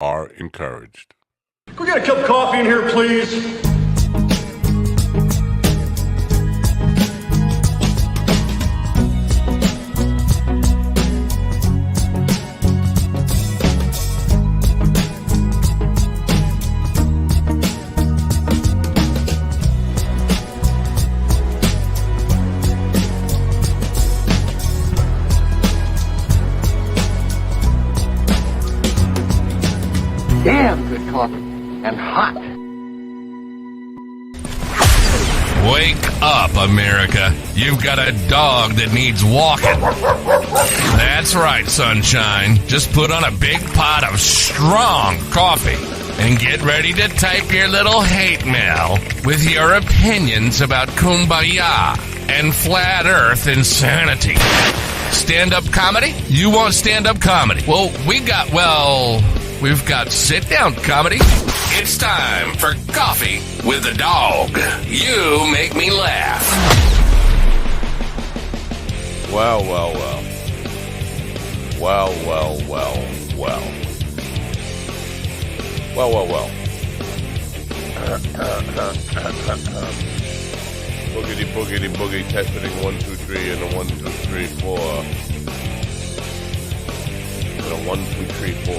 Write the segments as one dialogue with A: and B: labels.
A: are encouraged.
B: Can we get a cup of coffee in here, please?
C: Damn good coffee and hot.
D: Wake up, America. You've got a dog that needs walking. That's right, sunshine. Just put on a big pot of strong coffee and get ready to type your little hate mail with your opinions about kumbaya and flat earth insanity. Stand-up comedy? You want stand-up comedy? Well, we've got sit-down comedy. It's time for Coffee with the Dog. You make me laugh.
A: Well. Boogity boogie, testing 1, 2, 3, and a 1, 2, 3, 4. And a 1, 2, 3, 4.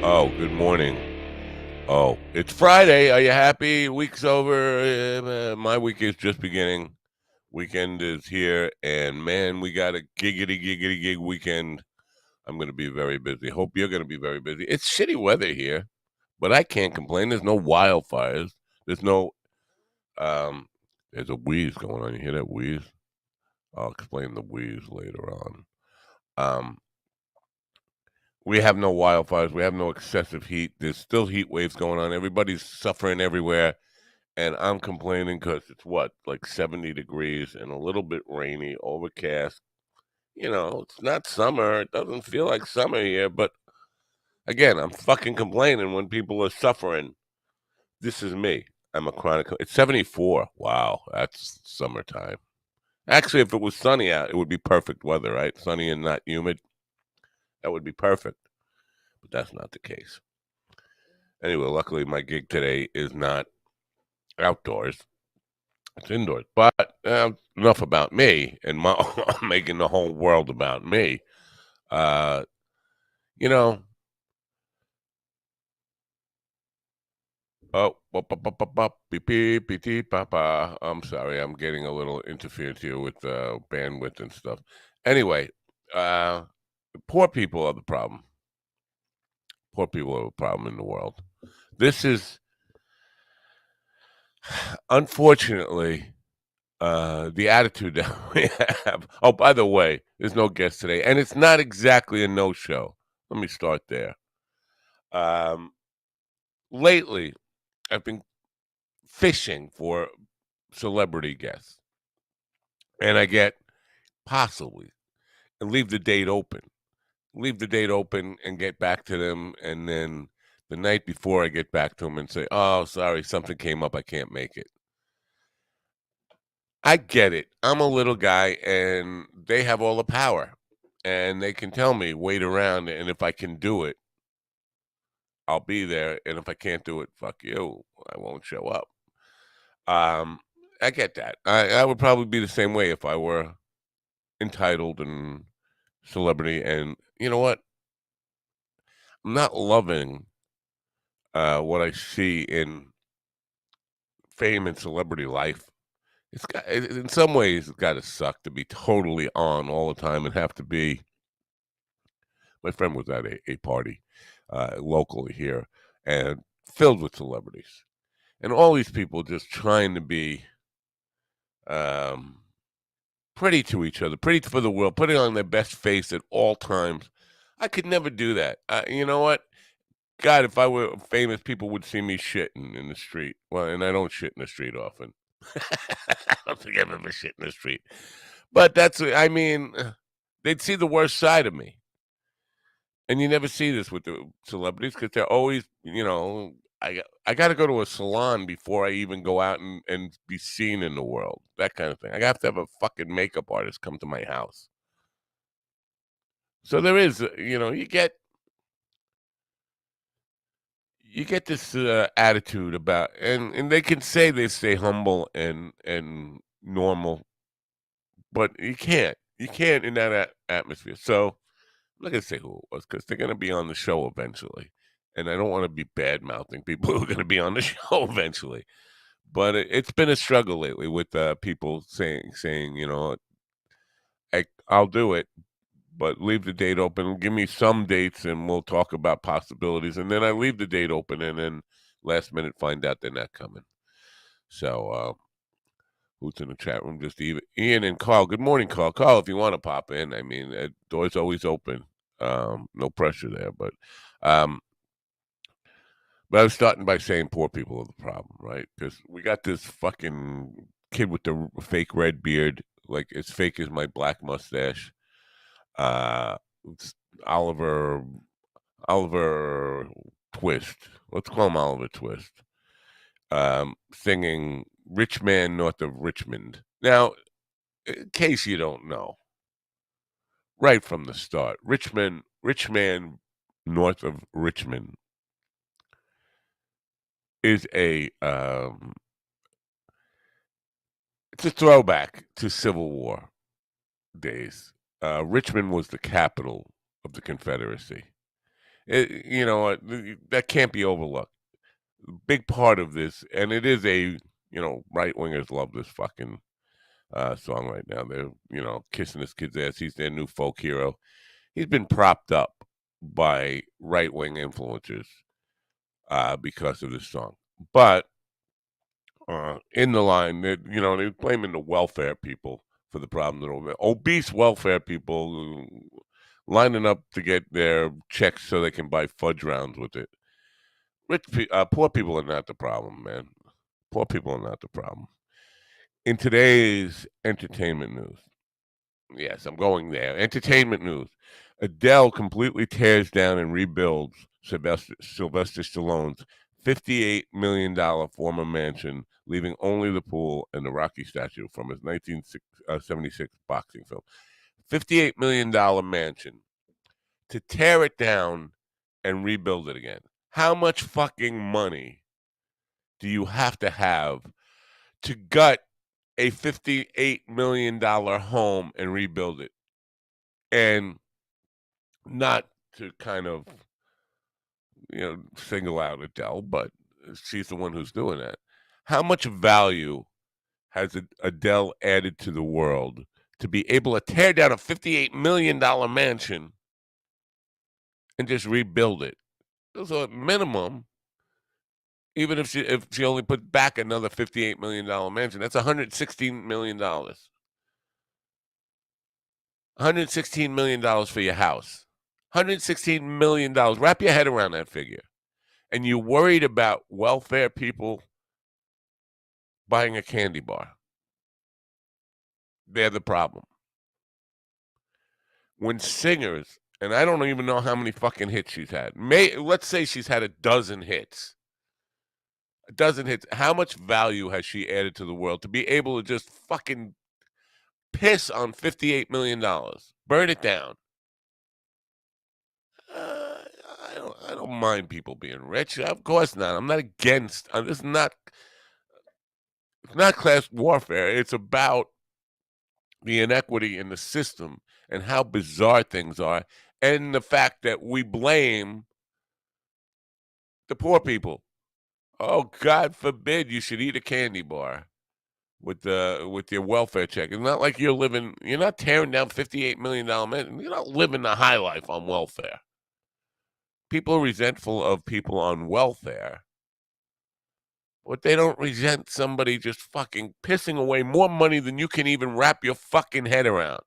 A: Oh, good morning. Oh, it's Friday. Are you happy? Week's over. My week is just beginning. Weekend is here, and man, we got a giggity weekend. I'm going to be very busy. Hope you're going to be very busy. It's shitty weather here, but I can't complain. There's no wildfires. There's no, there's a wheeze going on. You hear that wheeze? I'll explain the wheeze later on. We have no wildfires. We have no excessive heat. There's still heat waves going on. Everybody's suffering everywhere. And I'm complaining because it's like 70 degrees and a little bit rainy, overcast. You know, it's not summer. It doesn't feel like summer here. But again, I'm fucking complaining when people are suffering. This is me. I'm a chronic. It's 74. Wow, that's summertime. Actually, if it was sunny out, it would be perfect weather, right? Sunny and not humid. That would be perfect. But that's not the case. Anyway, luckily my gig today is not outdoors. It's indoors. But enough about me and making the whole world about me. You know. Oh, papa. I'm sorry. I'm getting a little interference here with bandwidth and stuff. Anyway, poor people are the problem. Poor people are the problem in the world. This is, unfortunately, the attitude that we have. Oh, by the way, there's no guest today, and it's not exactly a no-show. Let me start there. Lately, I've been fishing for celebrity guests, and I get possibly, and leave the date open and get back to them, and then the night before I get back to them and say, oh, sorry, something came up, I can't make it. I get it. I'm a little guy, and they have all the power, and they can tell me, wait around, and if I can do it, I'll be there, and if I can't do it, fuck you, I won't show up. I get that. I would probably be the same way if I were entitled and celebrity, and you know what? I'm not loving what I see in fame and celebrity life. In some ways, it's got to suck to be totally on all the time and have to be. My friend was at a party locally here and filled with celebrities. And all these people just trying to be pretty to each other, pretty for the world, putting on their best face at all times. I could never do that. You know what? God, if I were famous, people would see me shitting in the street. Well, and I don't shit in the street often. I don't think I've ever shit in the street. But they'd see the worst side of me. And you never see this with the celebrities because they're always, I got to go to a salon before I even go out and be seen in the world. That kind of thing. I have to have a fucking makeup artist come to my house. So there is, you get this attitude about, and they can say they stay humble and normal, but you can't in that atmosphere. So I'm not gonna say who it was because they're gonna be on the show eventually, and I don't want to be bad mouthing people who are gonna be on the show eventually. But it's been a struggle lately with people saying, I'll do it, but leave the date open. Give me some dates, and we'll talk about possibilities. And then I leave the date open, and then last minute find out they're not coming. So, who's in the chat room? Just Ian and Carl. Good morning, Carl. Carl, if you want to pop in, I mean, door's always open. No pressure there, um, but I was starting by saying poor people are the problem, right? Because we got this fucking kid with the fake red beard, like as fake as my black mustache. It's Oliver Oliver Twist. Let's call him Oliver Twist. Singing "Rich Man North of Richmond." Now, in case you don't know, right from the start, Rich Man North of Richmond is it's a throwback to Civil War days. Richmond was the capital of the Confederacy. That can't be overlooked. Big part of this, and it is right wingers love this fucking song right now. They're kissing this kid's ass. He's their new folk hero. He's been propped up by right wing influencers because of this song. But in the line, they're blaming the welfare people for the problem. That obese welfare people lining up to get their checks so they can buy fudge rounds with it. Poor people are not the problem, man. Poor people are not the problem. In today's entertainment news, yes, I'm going there. Entertainment news. Adele completely tears down and rebuilds Sylvester Stallone's $58 million former mansion, leaving only the pool and the Rocky statue from his 1976 boxing film. $58 million mansion to tear it down and rebuild it again. How much fucking money do you have to gut a $58 million home and rebuild it? And not to kind of, single out Adele, but she's the one who's doing that. How much value has Adele added to the world to be able to tear down a $58 million mansion and just rebuild it? So at minimum, even if she only put back another $58 million mansion, that's $116 million. $116 million for your house. $116 million. Wrap your head around that figure. And you're worried about welfare people buying a candy bar. They're the problem. When singers, and I don't even know how many fucking hits she's had. Let's say she's had a dozen hits. A dozen hits. How much value has she added to the world to be able to just fucking piss on $58 million? Burn it down. Uh, I don't mind people being rich. Of course not. I'm not against. This is not. It's not class warfare. It's about the inequity in the system and how bizarre things are, and the fact that we blame the poor people. Oh, God forbid you should eat a candy bar with your welfare check. It's not like you're not tearing down $58 million man. You're not living the high life on welfare. People are resentful of people on welfare, but they don't resent somebody just fucking pissing away more money than you can even wrap your fucking head around.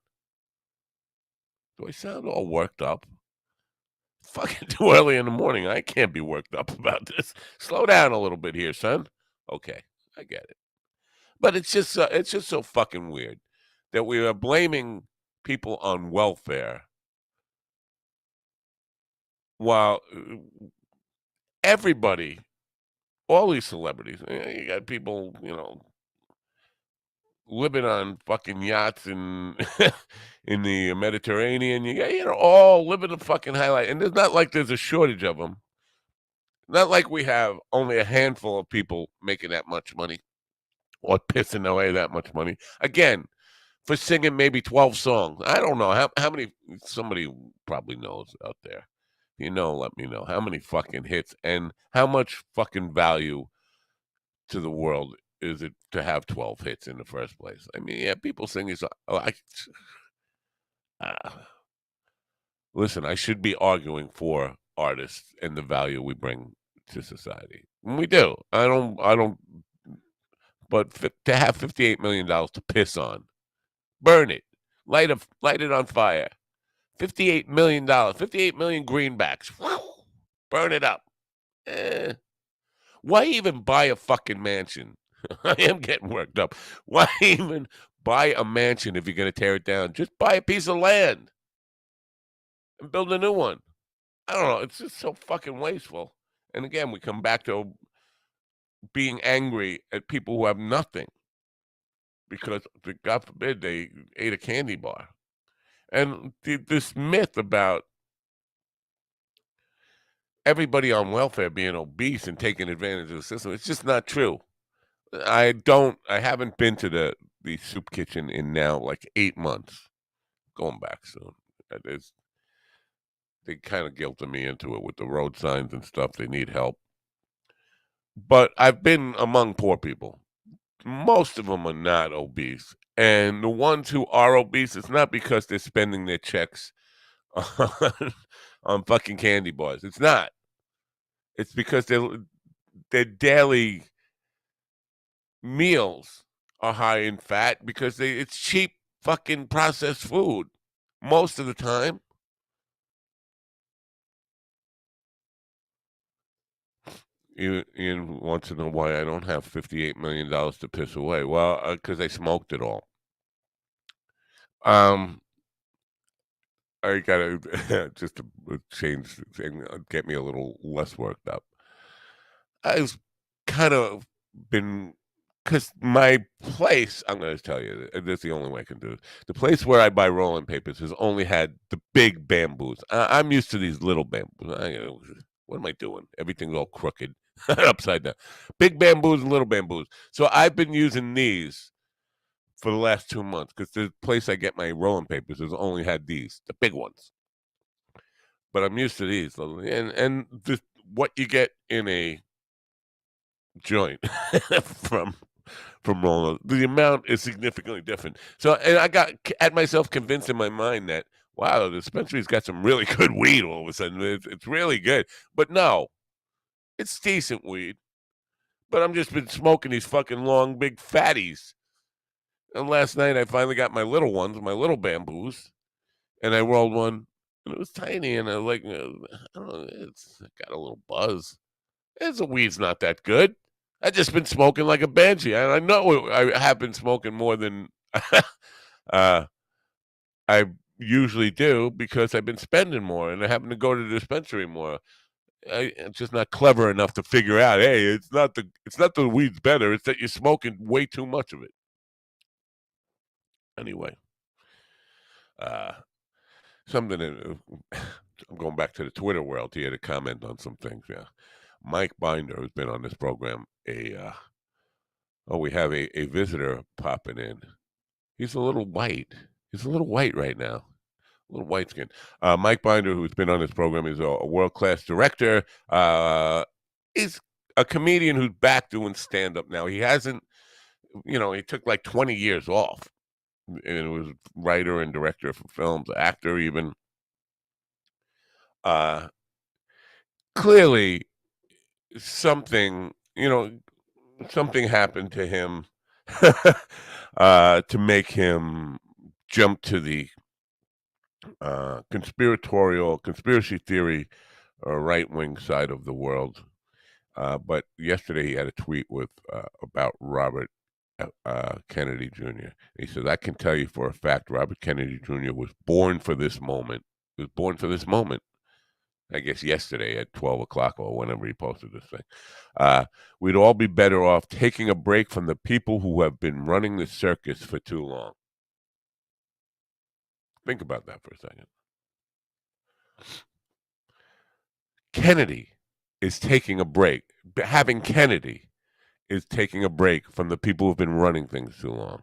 A: Do I sound all worked up? Fucking too early in the morning. I can't be worked up about this. Slow down a little bit here, son. Okay, I get it. But it's just so fucking weird that we are blaming people on welfare while everybody All these celebrities. You got people, living on fucking yachts in in the Mediterranean. You got, all living the fucking highlight. And it's not like there's a shortage of them. Not like we have only a handful of people making that much money or pissing away that much money. Again, for singing maybe 12 songs. I don't know how many. Somebody probably knows out there. Let me know how many fucking hits and how much fucking value to the world is it to have 12 hits in the first place. I mean, yeah, people sing these. Uh, Listen, I should be arguing for artists and the value we bring to society. And we do. I don't. But to have $58 million to piss on, burn it, light it on fire. $58 million, 58 million greenbacks. Burn it up. Eh. Why even buy a fucking mansion? I am getting worked up. Why even buy a mansion if you're going to tear it down? Just buy a piece of land and build a new one. I don't know. It's just so fucking wasteful. And again, we come back to being angry at people who have nothing because, God forbid, they ate a candy bar. And this myth about everybody on welfare being obese and taking advantage of the system, it's just not true. I haven't been to the soup kitchen in now like 8 months. Going back soon. They kind of guilted me into it with the road signs and stuff. They need help. But I've been among poor people. Most of them are not obese. And the ones who are obese, it's not because they're spending their checks on, on fucking candy bars. It's not. It's because their daily meals are high in fat because it's cheap fucking processed food most of the time. You want to know why I don't have $58 million to piss away? Well, because I smoked it all. Um, I gotta just to change the thing, get me a little less worked up. I've kind of been because my place. I'm going to tell you, this is the only way I can do it. The place where I buy rolling papers has only had the big bamboos. I'm used to these little bamboos. What am I doing? Everything's all crooked, upside down. Big bamboos and little bamboos. So I've been using these for the last 2 months because the place I get my rolling papers has only had these, the big ones. But I'm used to these, and what you get in a joint from rolling, the amount is significantly different. So, and I had myself convinced in my mind that wow, the dispensary's got some really good weed. All of a sudden, it's really good. But no, it's decent weed. But I'm just been smoking these fucking long, big fatties. And last night I finally got my little ones, my little bamboos, and I rolled one, and it was tiny, and I like, I don't know, it's got a little buzz. The weed's not that good. I just been smoking like a banshee, and I know I have been smoking more than I usually do because I've been spending more, and I happen to go to the dispensary more. I'm just not clever enough to figure out. Hey, it's not the weed's better. It's that you're smoking way too much of it. Anyway, uh, something. I'm going back to the Twitter world here to comment on some things. Yeah, Mike Binder, who's been on this program, we have a visitor popping in. He's a little white. He's a little white right now. A little white skin. Mike Binder, who's been on this program, is a world-class director. Is a comedian who's back doing stand-up now. He hasn't, he took like 20 years off. And it was writer and director for films, actor even. Clearly, something, something happened to him to make him jump to the conspiracy theory right wing side of the world. But yesterday he had a tweet with about Robert Kennedy Jr. He says, "I can tell you for a fact, Robert Kennedy Jr. was born for this moment. He was born for this moment. I guess yesterday at 12 o'clock or whenever he posted this thing. We'd all be better off taking a break from the people who have been running the circus for too long. Think about that for a second. Kennedy is taking a break. Having Kennedy is taking a break from the people who've been running things too long.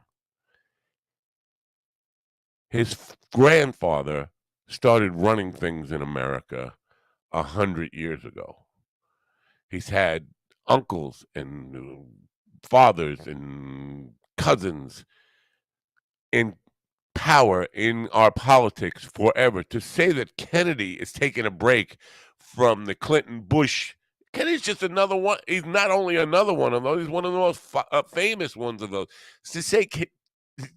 A: His grandfather started running things in America 100 years ago. He's had uncles and fathers and cousins in power in our politics forever. To say that Kennedy is taking a break from the Clinton Bush, Kennedy's just another one. He's not only another one of those, he's one of the most famous ones of those. To say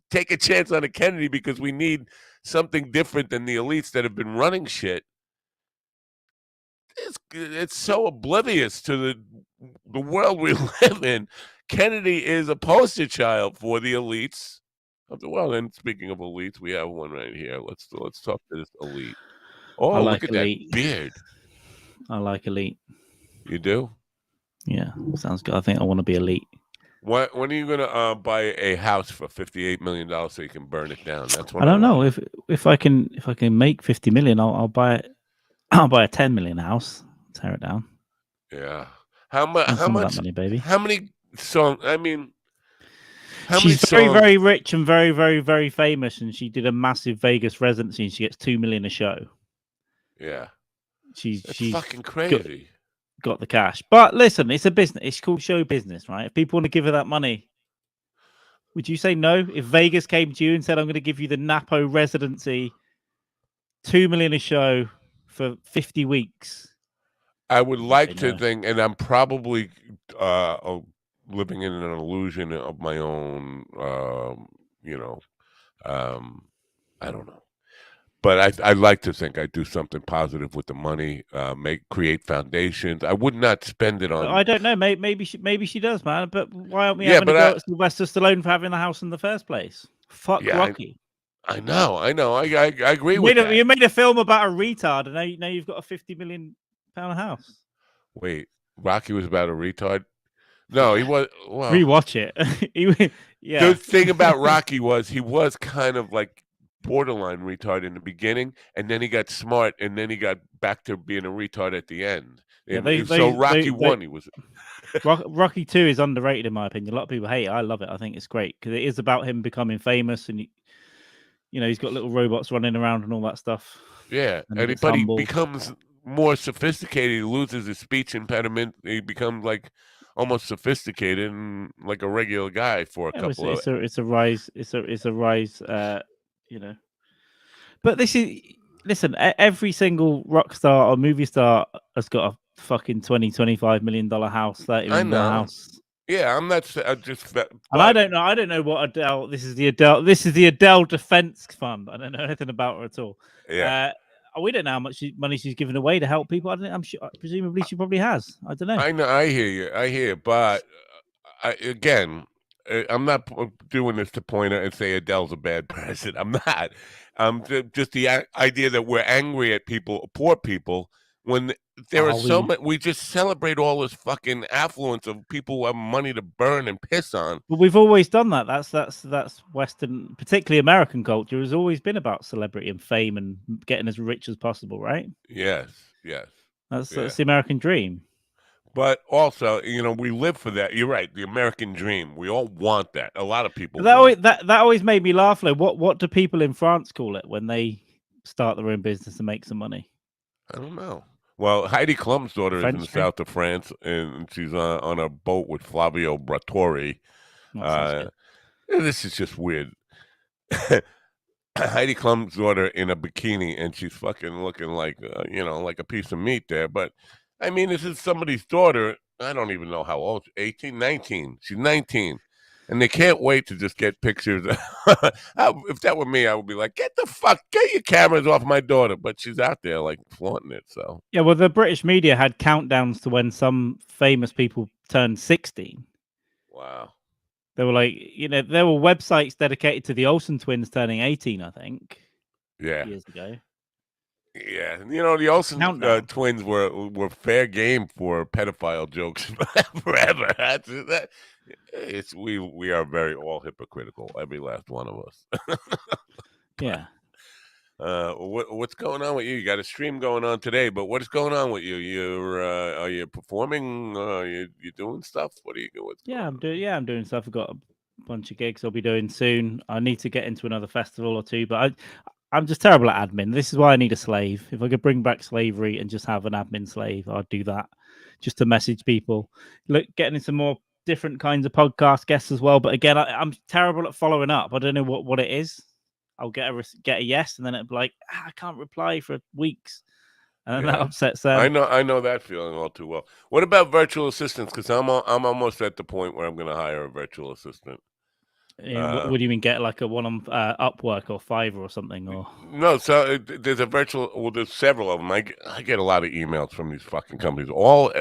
A: take a chance on a Kennedy because we need something different than the elites that have been running shit. It's so oblivious to the world we live in. Kennedy is a poster child for the elites of the world. And speaking of elites, we have one right here. Let's talk to this elite.
E: I
A: Oh,
E: like
A: look at
E: elite.
A: that beard.
E: I like elite.
A: You do?
E: Yeah, sounds good. I think I want to be elite.
A: When are you gonna buy a house for $58 million so you can burn it down? That's what
E: I don't know
A: want.
E: if I can make 50 million. I'll buy it. I'll buy a 10 million house. Tear it down.
A: Yeah. How much?
E: And
A: How
E: some of
A: much?
E: that money, baby.
A: How many songs? I mean, how many
E: She's very,
A: songs?
E: very rich and very, very, very famous, and she did a massive Vegas residency, and she gets 2 million a show.
A: Yeah.
E: She's
A: fucking crazy.
E: Got the cash. But listen, it's a business. It's called show business, right? If people want to give her that money, would you say no? If Vegas came to you and said, "I'm going to give you the Napo residency, 2 million a show for 50 weeks,"
A: I would
E: you
A: like
E: say
A: to
E: no?
A: think, and I'm probably living in an illusion of my own. I don't know, but I like to think I do something positive with the money. Create foundations. I would not spend it
E: But
A: on.
E: I don't know. Maybe she does, man. But why aren't we
A: Yeah,
E: having a
A: but
E: go at Sylvester Stallone for having the house in the first place? Fuck
A: yeah,
E: Rocky.
A: I know. I agree
E: You
A: with that.
E: made a film about a retard, and now you've got a £50 million house.
A: Wait, Rocky was about a retard. No, he was. Well,
E: Rewatch it.
A: the
E: Yeah.
A: thing about Rocky was he was kind of like borderline retard in the beginning, and then he got smart, and then he got back to being a retard at the end.
E: Yeah,
A: So Rocky won. He was.
E: Rocky 2 is underrated in my opinion. A lot of people hate it. I love it. I think it's great because it is about him becoming famous, and he's got little robots running around and all that stuff.
A: Yeah, but he becomes more sophisticated. He loses his speech impediment. He becomes like almost sophisticated and like a regular guy for a couple of.
E: It's a rise. It's a rise. But this is listen. Every single rock star or movie star has got a fucking $20-25 million house, $30 million house.
A: Yeah, I'm not just. But
E: and I don't know what Adele. This is the Adele Defense Fund. I don't know anything about her at all.
A: Yeah.
E: We don't know how much money she's given away to help people. I'm sure. Presumably, she probably has. I don't know.
A: I know. I hear you. But I'm not doing this to point out and say Adele's a bad person. I'm not. Just the idea that we're angry at people, poor people, when there are so many. We just celebrate all this fucking affluence of people who have money to burn and piss on.
E: But we've always done that. That's Western, particularly American culture, has always been about celebrity and fame and getting as rich as possible, right?
A: Yes.
E: That's the American dream.
A: But also, we live for that. You're right. The American dream. We all want that. A lot of people.
E: That always made me laugh. Like, what do people in France call it when they start their own business and make some money?
A: I don't know. Well, Heidi Klum's daughter is in the
E: dream?
A: south of France, and she's on a boat with Flavio Briatore. This is just weird. Heidi Klum's daughter in a bikini, and she's fucking looking like, like a piece of meat there. But, I mean, this is somebody's daughter. I don't even know how old. 18, 19. She's 19. And they can't wait to just get pictures. If that were me, I would be like, get your cameras off my daughter. But she's out there, like, flaunting it, so.
E: Yeah, well, the British media had countdowns to when some famous people turned 16.
A: Wow.
E: They were like, there were websites dedicated to the Olsen twins turning 18, I think.
A: Yeah.
E: Years ago.
A: Yeah, the Olsen
E: Countdown.
A: twins were fair game for pedophile jokes forever. We are very all hypocritical, every last one of us.
E: Yeah.
A: What's going on with you? You got a stream going on today, but what's going on with you? Are you performing? You doing stuff? What are you doing?
E: I'm doing stuff. I've got a bunch of gigs I'll be doing soon. I need to get into another festival or two, but I'm just terrible at admin. This is why I need a slave. If I could bring back slavery and just have an admin slave, I'd do that. Just to message people. Look, getting into more different kinds of podcast guests as well. But again, I'm terrible at following up. I don't know what it is. I'll get a yes, and then it'll be like, I can't reply for weeks, and then that upsets them.
A: I know that feeling all too well. What about virtual assistants? Because I'm almost at the point where I'm going to hire a virtual assistant.
E: What do you mean? Get like a one on Upwork or Fiverr or something? Or
A: no, so there's a virtual. Well, there's several of them. I get a lot of emails from these fucking companies. All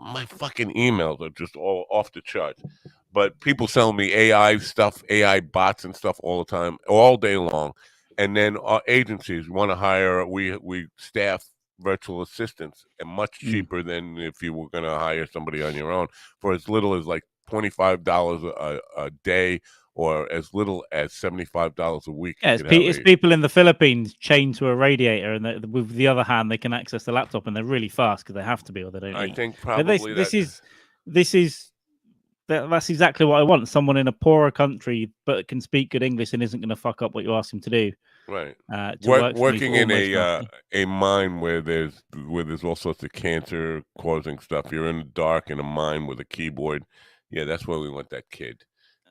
A: my fucking emails are just all off the charts. But people selling me AI stuff, AI bots and stuff all the time, all day long. And then our agencies want to hire. We staff virtual assistants, and much cheaper than if you were going to hire somebody on your own for as little as like $25 a day, or as little as $75 a week.
E: Yeah, it's people in the Philippines chained to a radiator, and with the other hand, they can access the laptop, and they're really fast because they have to be, or they don't.
A: I think probably
E: that's exactly what I want. Someone in a poorer country but can speak good English and isn't going to fuck up what you ask him to do.
A: Right.
E: Working
A: in a mine where there's all sorts of cancer causing stuff. You're in the dark in a mine with a keyboard. Yeah, that's where we want that kid.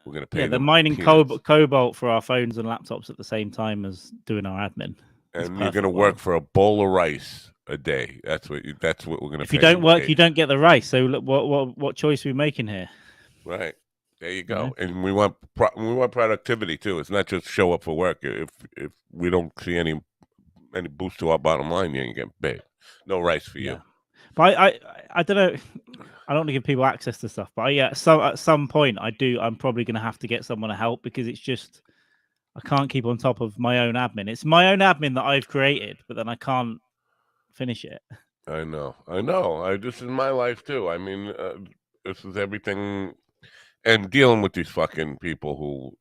A: We're going to pay them.
E: They're mining cobalt for our phones and laptops at the same time as doing our admin.
A: And you're going to work for a bowl of rice a day. That's what we're going to.
E: If you don't work, you don't get the rice. So look, what choice are we making here?
A: Right. There you go. Yeah. And we want productivity too. It's not just show up for work. If we don't see any boost to our bottom line, you ain't getting paid. No rice for you.
E: But I don't know. I don't want to give people access to stuff, but at some point I'm probably going to have to get someone to help, because it's just I can't keep on top of my own admin. It's my own admin that I've created, but then I can't finish it.
A: I know. This is my life too. I mean, this is everything. And dealing with these fucking people who,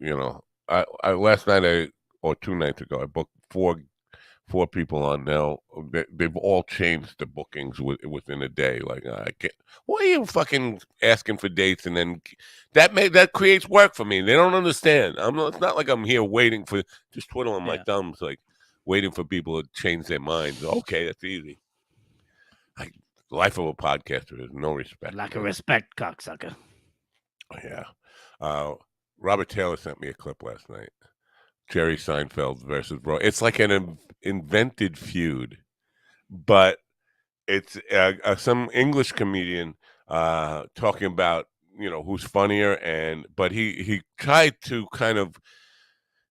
A: I last night or 2 nights ago, I booked four people on now. They've all changed the bookings within a day. Like, I can't. Why are you fucking asking for dates? And then that creates work for me. They don't understand. It's not like I'm here waiting for, just twiddling my thumbs, like waiting for people to change their minds. Okay, that's easy. The life of a podcaster is no respect.
E: Lack of respect, cocksucker.
A: Yeah. Robert Taylor sent me a clip last night. Jerry Seinfeld versus Rogan. It's like an invented feud, but it's some English comedian talking about who's funnier, but he tried to kind of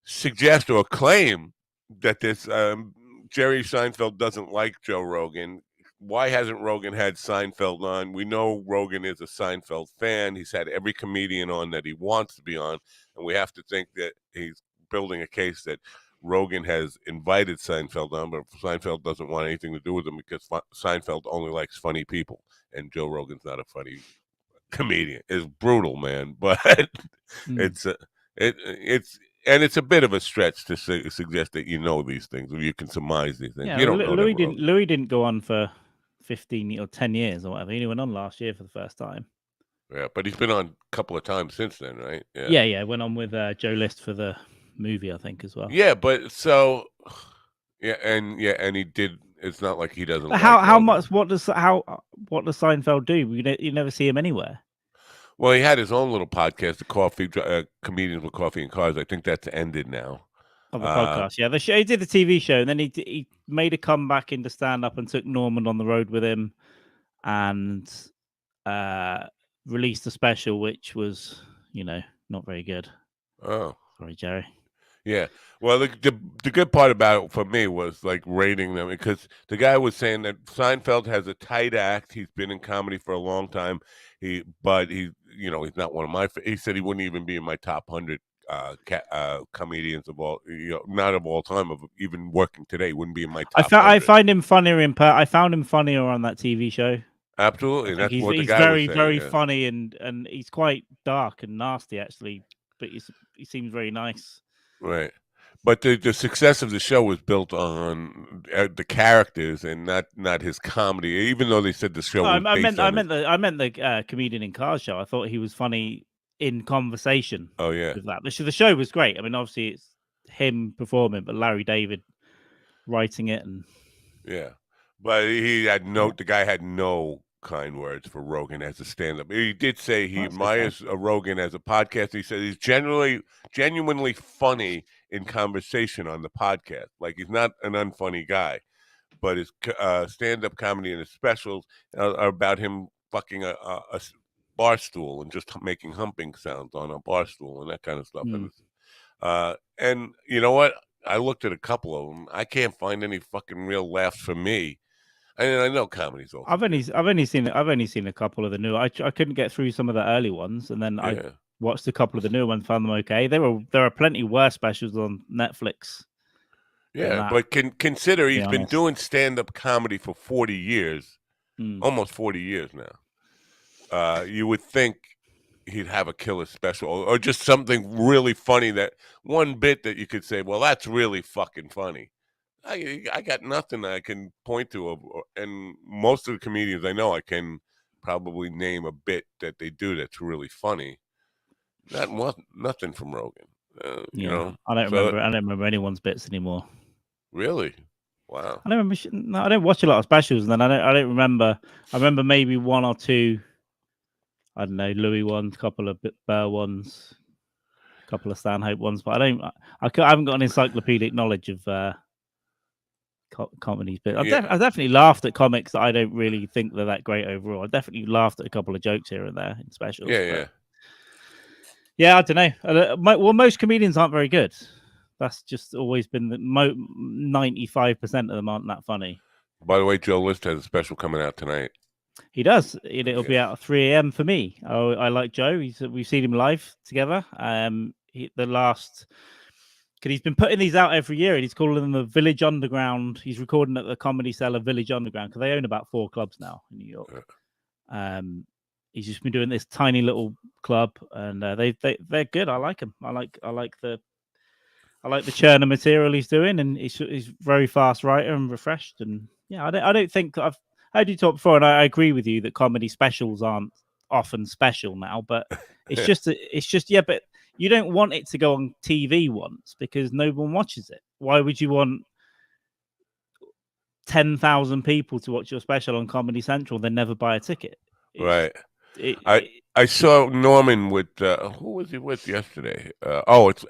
A: suggest or claim that this Jerry Seinfeld doesn't like Joe Rogan. Why hasn't Rogan had Seinfeld on? We know Rogan is a Seinfeld fan. He's had every comedian on that he wants to be on, and we have to think that he's building a case that Rogan has invited Seinfeld on, but Seinfeld doesn't want anything to do with him because Seinfeld only likes funny people, and Joe Rogan's not a funny comedian. It's brutal, man, but it's a bit of a stretch to suggest that these things, or you can surmise these things.
E: Yeah,
A: you don't know.
E: Louis didn't go on for 15 or 10 years or whatever. He went on last year for the first time.
A: Yeah, but he's been on a couple of times since then, right?
E: Yeah. Went on with Joe List for the movie, I think, as well.
A: Yeah, but so and he did. It's not like he doesn't.
E: But how much? What does Seinfeld do? You never see him anywhere.
A: Well, he had his own little podcast, the Coffee Comedians with Coffee and Cars. I think that's ended now.
E: Of the podcast, yeah. He did the TV show, and then he made a comeback into stand-up and took Norman on the road with him, and released a special, which was, not very good.
A: Oh,
E: sorry, Jerry.
A: Yeah. Well, the good part about it for me was like rating them, because the guy was saying that Seinfeld has a tight act. He's been in comedy for a long time. But he's not one of my. He said he wouldn't even be in my top 100 comedians of all, not of all time, of even working today. Wouldn't be in my top 100.
E: I find him funnier I found him funnier on that TV show. I
A: Absolutely,
E: think
A: that's what the
E: he's
A: guy was
E: very
A: saying.
E: very
A: Yeah.
E: funny and he's quite dark and nasty actually, but he seems very nice.
A: Right. But the success of the show was built on the characters and not his comedy. Even though they said the show was based on it.
E: I meant the comedian in Cars show. I thought he was funny in conversation.
A: Oh yeah,
E: With that, the show was great. I mean, obviously it's him performing, but Larry David writing it, and
A: yeah. But he had
E: yeah.
A: the guy had no kind words for Rogan as a stand-up. He did say he
E: That's okay.
A: admires Rogan as a podcast. He said he's genuinely funny in conversation on the podcast. Like he's not an unfunny guy, but his stand-up comedy and his specials are about him fucking a bar stool and just making humping sounds on a bar stool and that kind of stuff. And you know what? I looked at a couple of them. I can't find any fucking real laughs for me. I know comedy's also.
E: I've only seen a couple of the new. I couldn't get through some of the early ones, and then I watched a couple of the new ones, found them okay. There are plenty worse specials on Netflix.
A: Yeah, but consider he's been doing stand-up comedy for 40 years, almost 40 years now. You would think he'd have a killer special or just something really funny, that one bit that you could say, well, that's really fucking funny. I got nothing I can point to, and most of the comedians I know, I can probably name a bit that they do that's really funny. Nothing from Rogan. You know,
E: I don't remember anyone's bits anymore.
A: Really? Wow.
E: I don't remember. No, I don't watch a lot of specials, and then I don't remember. I remember maybe one or two. I don't know, Louis ones, a couple of Burr ones, a couple of Stanhope ones, but I haven't got an encyclopedic knowledge of comedies. But I definitely laughed at comics that I don't really think they're that great overall. I definitely laughed at a couple of jokes here and there in specials. Yeah, I don't know. Well, most comedians aren't very good. That's just always been 95% of them aren't that funny.
A: By the way, Joe List has a special coming out tonight.
E: He does. It'll be out at 3 a.m. for me. I like Joe. We've seen him live together. He's been putting these out every year, and he's calling them the Village Underground. He's recording at the Comedy Cellar Village Underground because they own about 4 clubs now in New York. He's just been doing this tiny little club, and they're good. I like him. I like the churn of material he's doing, and he's very fast writer and refreshed. And yeah, I don't think I've heard you talk before, and I agree with you that comedy specials aren't often special now. But it's just yeah. But you don't want it to go on TV once because no one watches it. Why would you want 10,000 people to watch your special on Comedy Central, then never buy a ticket?
A: Right. I saw Norman with who was he with yesterday? It's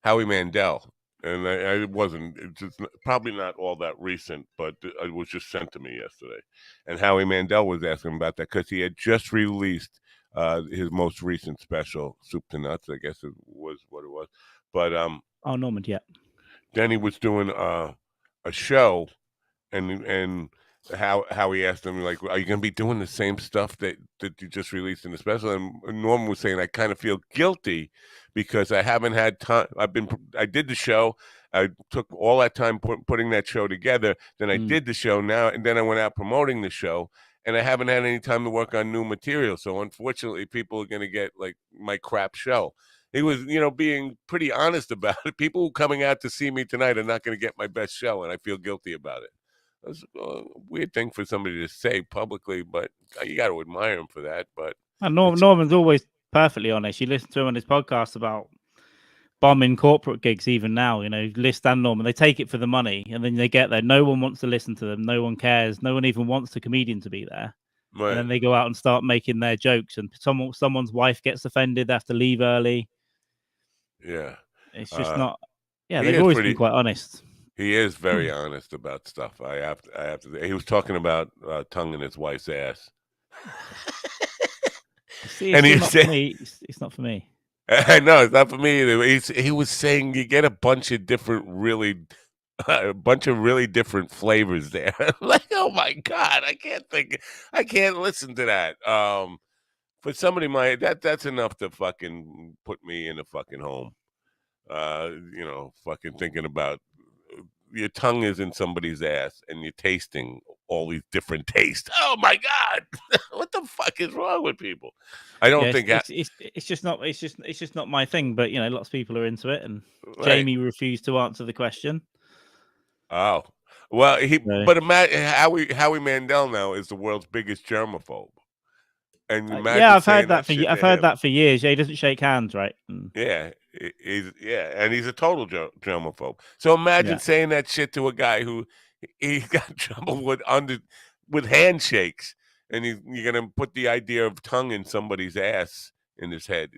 A: Howie Mandel, and I wasn't. It's just probably not all that recent, but it was just sent to me yesterday. And Howie Mandel was asking about that because he had just released his most recent special, Soup to Nuts, I guess it was what it was. But
E: Norman, yeah.
A: Then he was doing a show, and how he asked him, like, are you going to be doing the same stuff that you just released in the special? And Norman was saying, I kind of feel guilty because I haven't had time. I did the show. I took all that time putting that show together. Then I did the show now, and then I went out promoting the show, and I haven't had any time to work on new material. So unfortunately, people are going to get like my crap show. He was, being pretty honest about it. People who coming out to see me tonight are not going to get my best show, and I feel guilty about it. That's a weird thing for somebody to say publicly, but you got to admire him for that. But
E: Norman's always perfectly honest. You listen to him on his podcast about bombing corporate gigs. Even now, List and Norman, they take it for the money, and then they get there. No one wants to listen to them. No one cares. No one even wants the comedian to be there. Right. And then they go out and start making their jokes, and someone's wife gets offended. They have to leave early.
A: Yeah,
E: it's just not. Yeah, they've always been quite honest.
A: He is very honest about stuff. I have to. He was talking about tonguing his wife's ass.
E: See, and he said, "It's not for me."
A: I know it's not for me either. He was saying you get a bunch of really different flavors there. Like, oh my god, I can't listen to that. for somebody that's enough to fucking put me in a fucking home. Fucking thinking about your tongue is in somebody's ass and you're tasting all these different tastes. Oh my god, what the fuck is wrong with people? I
E: Yeah,
A: don't think
E: it's just not my thing. But lots of people are into it, and
A: right.
E: Jamie refused to answer the question.
A: Oh well,
E: So,
A: but imagine Howie Mandel now is the world's biggest germaphobe, and
E: yeah,
A: imagine saying that shit
E: I've
A: to
E: heard
A: him.
E: that for years. Yeah, he doesn't shake hands, right?
A: Yeah, and he's a total germaphobe. So imagine
E: Yeah,
A: saying that shit to a guy who he got in trouble with handshakes, and you're gonna put the idea of tongue in somebody's ass in his head.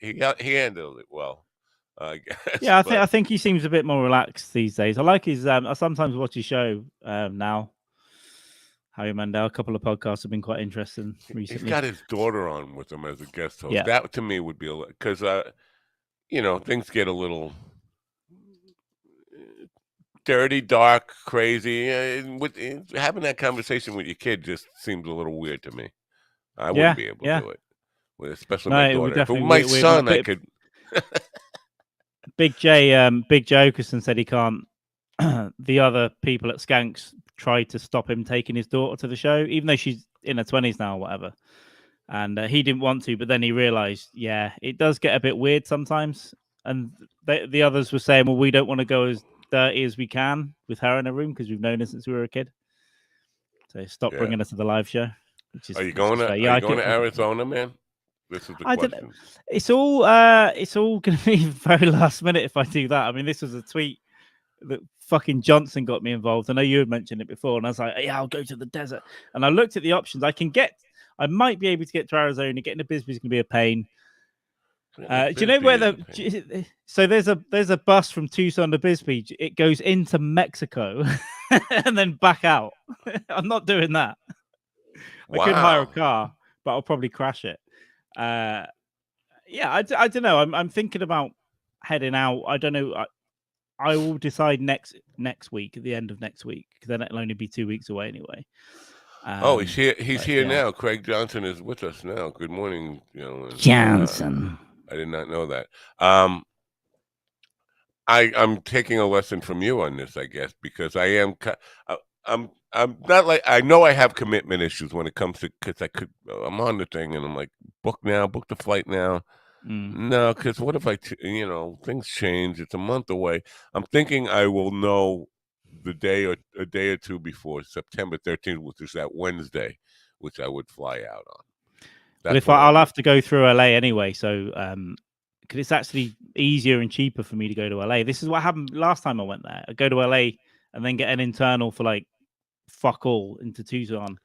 A: He handled it well, I guess.
E: yeah.
A: But
E: I think he seems a bit more relaxed these days. I like his. I sometimes watch his show now. Howie Mandel. A couple of podcasts have been quite interesting
A: he's
E: recently.
A: got his daughter on with him as a guest host.
E: Yeah,
A: That to me would be because things get a little dirty, dark, crazy. Having that conversation with your kid just seems a little weird to me. I wouldn't
E: yeah,
A: be able to
E: yeah.
A: do it, especially my
E: No, we
A: daughter. If it were
E: definitely
A: my
E: we're my
A: son, I could.
E: Big Jokerson said he can't. The other people at Skanks tried to stop him taking his daughter to the show, even though she's in her 20s now or whatever. And he didn't want to, but then he realized, yeah, it does get a bit weird sometimes. And the others were saying, well, we don't want to go as dirty as we can with her in a room because we've known her since we were a kid. So stop
A: Yeah.
E: bringing her to the live show, which is
A: Are you going to
E: fair.
A: Are
E: Yeah,
A: you going to Arizona, man? This is the
E: I don't know.
A: question.
E: It's all going to be very last minute if I do that. I mean, this was a tweet that fucking Johnson got me involved. I know you had mentioned it before, and I was like, yeah, I'll go to the desert. And I looked at the options. I might be able to get to Arizona. Getting to Bisbee is going to be a pain. Do you know where so there's a bus from Tucson to Bisbee. It goes into Mexico and then back out. I'm not doing that. I could hire a car, but I'll probably crash it. Yeah, I don't know. I'm thinking about heading out. I don't know. I will decide next week, at the end of next week, because then it'll only be 2 weeks away anyway.
A: He's here. He's here
E: yeah.
A: now. Craig Johnson is with us now. Good morning, gentlemen.
E: Johnson.
A: I did not know that. I'm taking a lesson from you on this, I guess, because I'm not like I know I have commitment issues when it comes to because I'm on the thing and I'm like book the flight now. No, because what if things change? It's a month away. I'm thinking I will know a day or two before September 13th, which is that Wednesday, which I would fly out on.
E: But if I'll have to go through LA anyway, so because it's actually easier and cheaper for me to go to LA. This is what happened last time I went there. I go to LA and then get an internal for like fuck all into Tucson,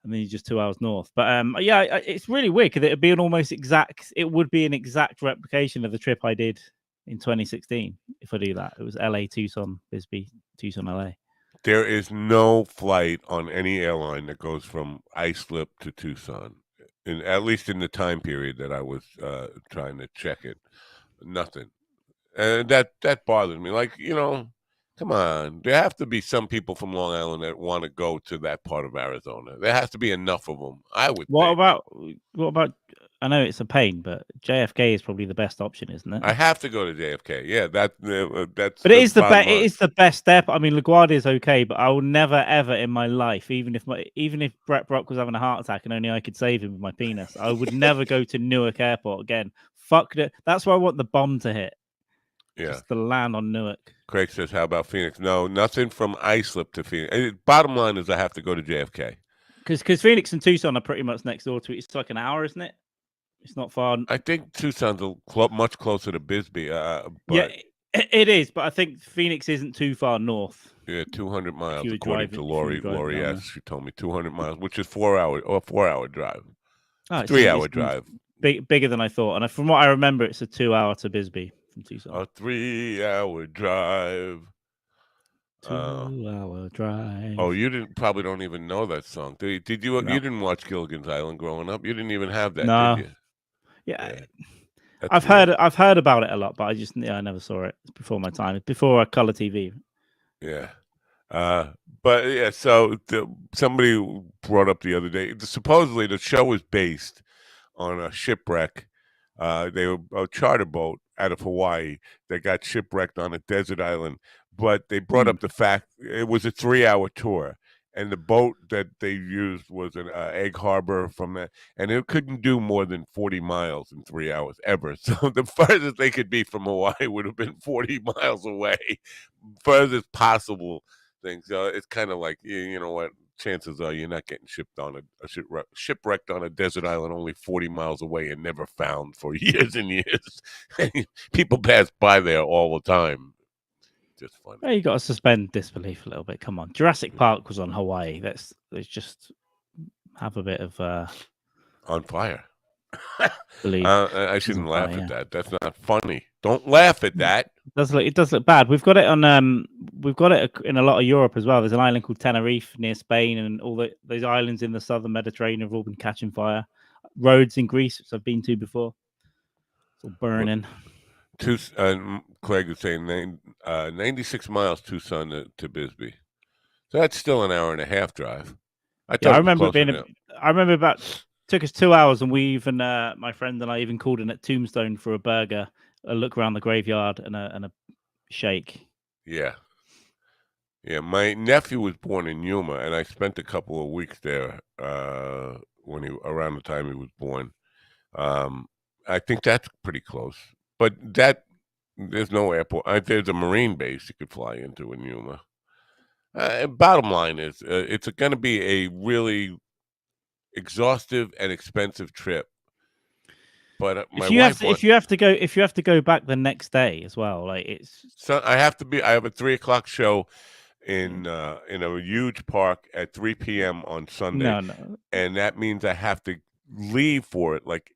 E: and then you're just 2 hours north. But yeah, it's really weird because it would be an exact replication of the trip I did in 2016 if I do that. It was LA, Tucson, Bisbee, Tucson, LA.
A: There is no flight on any airline that goes from Islip to Tucson, at least in the time period that I was trying to check it. Nothing. And that bothers me. Like, come on. There have to be some people from Long Island that want to go to that part of Arizona. There has to be enough of them, I would think.
E: What about? I know it's a pain, but JFK is probably the best option, isn't it?
A: I have to go to JFK. Yeah, that's.
E: But it is the best. It is the best step. I mean, LaGuardia is okay, but I will never ever in my life, even if Brett Brock was having a heart attack and only I could save him with my penis, I would never go to Newark Airport again. Fuck it. That's where I want the bomb to hit.
A: Yeah.
E: Just to land on Newark.
A: Craig says, "How about Phoenix?" No, nothing from Islip to Phoenix. Bottom line is, I have to go to JFK.
E: Because Phoenix and Tucson are pretty much next door to it. It's like an hour, isn't it? It's not far.
A: I think Tucson's much closer to Bisbee. But
E: yeah, it is. But I think Phoenix isn't too far north.
A: Yeah, 200 miles according to Lori S. She told me 200 miles, which is 4 hour drive. Oh, 3-hour drive.
E: Bigger than I thought. And from what I remember, it's a 2 hour to Bisbee from Tucson.
A: A 3-hour drive.
E: 2 hour drive.
A: Oh, you probably don't even know that song. Did you? No. You didn't watch Gilligan's Island growing up. You didn't even have that, did you?
E: Yeah. I've heard about it a lot, but I never saw it. It's before my time. It's before color TV.
A: Yeah. But yeah, so somebody brought up the other day. Supposedly, the show was based on a shipwreck. They were a charter boat out of Hawaii that got shipwrecked on a desert island. But they brought
E: Hmm.
A: up the fact it was a 3-hour tour, and the boat that they used was an Egg Harbor from that, and it couldn't do more than 40 miles in 3 hours ever. So the furthest they could be from Hawaii would have been 40 miles away, furthest possible thing. So it's kind of like, you know what? Chances are you're not getting shipped on a shipwrecked on a desert island only 40 miles away and never found for years and years. People pass by there all the time. Just funny.
E: Well, you got to suspend disbelief a little bit. Come on, Jurassic Park was on Hawaii. Let's just have a bit of
A: On fire.
E: belief.
A: I
E: Isn't
A: shouldn't laugh
E: funny,
A: at
E: yeah.
A: that. That's not funny. Don't laugh at that.
E: It does look bad. We've got it on we've got it in a lot of Europe as well. There's an island called Tenerife near Spain, and all those islands in the southern Mediterranean have all been catching fire. Roads in Greece, which I've been to before, it's all burning.
A: Craig is saying 96 miles Tucson to Bisbee. So that's still an hour and a half drive. I
E: Yeah,
A: thought
E: I
A: it was
E: remember it
A: closer
E: being.
A: now.
E: I remember about took us 2 hours, and we even my friend and I even called in at Tombstone for a burger, a look around the graveyard, and a shake.
A: Yeah. Yeah, my nephew was born in Yuma, and I spent a couple of weeks there around the time he was born. I think that's pretty close, but there's no airport. There's a Marine base you could fly into in Yuma. Bottom line is, it's going to be a really exhaustive and expensive trip. But my wife wants.
E: If you have to go back the next day as well, like it's
A: So I have to be. I have a 3 o'clock show in a huge park at 3 p.m. on Sunday,
E: no.
A: and that means I have to leave for it like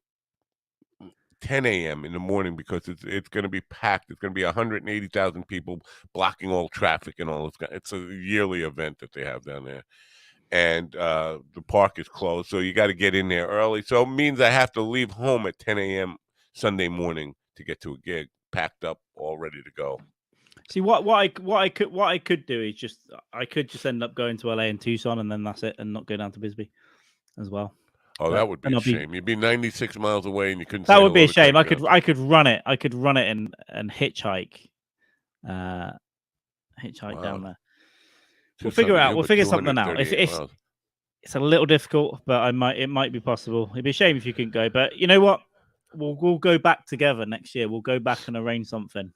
A: 10 a.m. in the morning because it's going to be packed. It's going to be 180,000 people blocking all traffic and all this. It's a yearly event that they have down there, and the park is closed, so you got to get in there early. So it means I have to leave home at 10 a.m. Sunday morning to get to a gig, packed up, all ready to go.
E: See what I could do is I could just end up going to LA and Tucson, and then that's it, and not go down to Bisbee as well.
A: Oh,
E: But
A: that would be
E: then
A: a
E: I'll be
A: shame. You'd be 96 miles away and you couldn't say
E: that would be
A: hello
E: a
A: to
E: shame.
A: Craig Johnson.
E: I could run it. I could run it and hitchhike,
A: Wow.
E: down there. We'll
A: Tucson
E: figure
A: to
E: it out.
A: Yuma,
E: We'll figure something out. If
A: 238 miles.
E: it's a little difficult, but it might be possible. It'd be a shame if you couldn't go. But you know what? We'll go back together next year. We'll go back and arrange something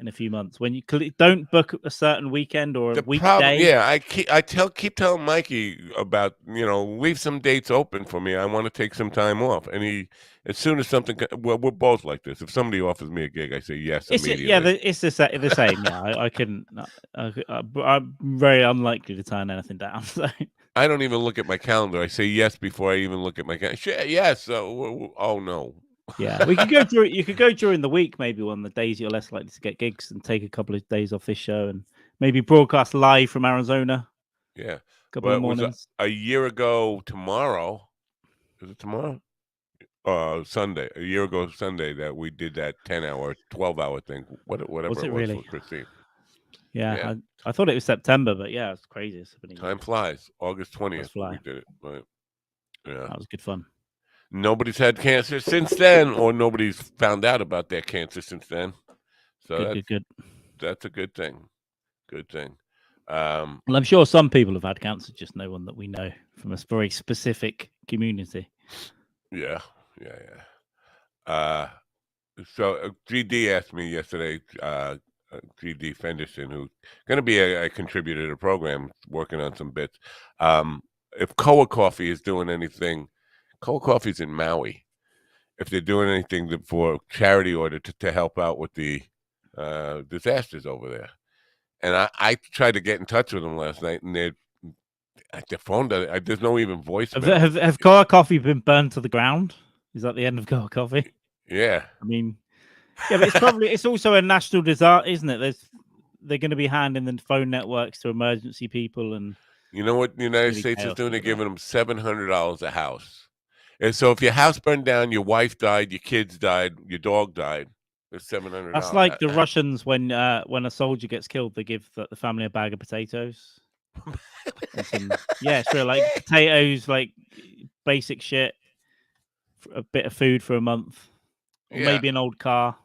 E: in a few months. When you don't book a certain weekend or a
A: The problem,
E: weekday.
A: yeah, I keep telling Mikey about, leave some dates open for me. I want to take some time off, and as soon as something, well, we're both like this. If somebody offers me a gig, I say yes immediately.
E: It's the same. Yeah, I couldn't. I'm very unlikely to turn anything down. So.
A: I don't even look at my calendar. I say yes before I even look at my calendar. Sure, yes. Oh no.
E: Yeah, we could go through. You could go during the week, maybe on the days you're less likely to get gigs, and take a couple of days off this show, and maybe broadcast live from Arizona.
A: Yeah,
E: Couple of mornings.
A: A year ago tomorrow. Is it tomorrow? Sunday. A year ago Sunday that we did that 10-hour, 12-hour thing. Whatever
E: Was it
A: it was
E: really?
A: for Christine.
E: Yeah. I thought it was September, but yeah, it's crazy. It's been a
A: Time
E: year.
A: flies. August 20th.
E: fly.
A: We did it. Right. Yeah.
E: That was good fun.
A: Nobody's had cancer since then, or nobody's found out about their cancer since then. So
E: Good.
A: that's a good thing. Good thing.
E: Well, I'm sure some people have had cancer, just no one that we know from a very specific community.
A: Yeah. So GD asked me yesterday, GD Fenderson, who's going to be a contributor to the program, working on some bits. If Koa Coffee is doing anything, Koa Coffee's in Maui. If they're doing anything for charity order to help out with the disasters over there. And I tried to get in touch with them last night, and their phone doesn't. There's no even voicemail.
E: Have Koa Coffee been burned to the ground? Is that the end of Koa Coffee?
A: Yeah.
E: I mean, yeah, but it's also a national disaster, isn't it? They're going to be handing the phone networks to emergency people, and
A: you know what the United
E: really
A: States is doing? They're
E: over
A: giving them $700 a house. And so if your house burned down, your wife died, your kids died, your dog died, It's $700.
E: That's like the Russians when a soldier gets killed, they give the family a bag of potatoes. And some, yeah, it's real, like potatoes, like basic shit, a bit of food for a month, or
A: Yeah.
E: maybe an old car.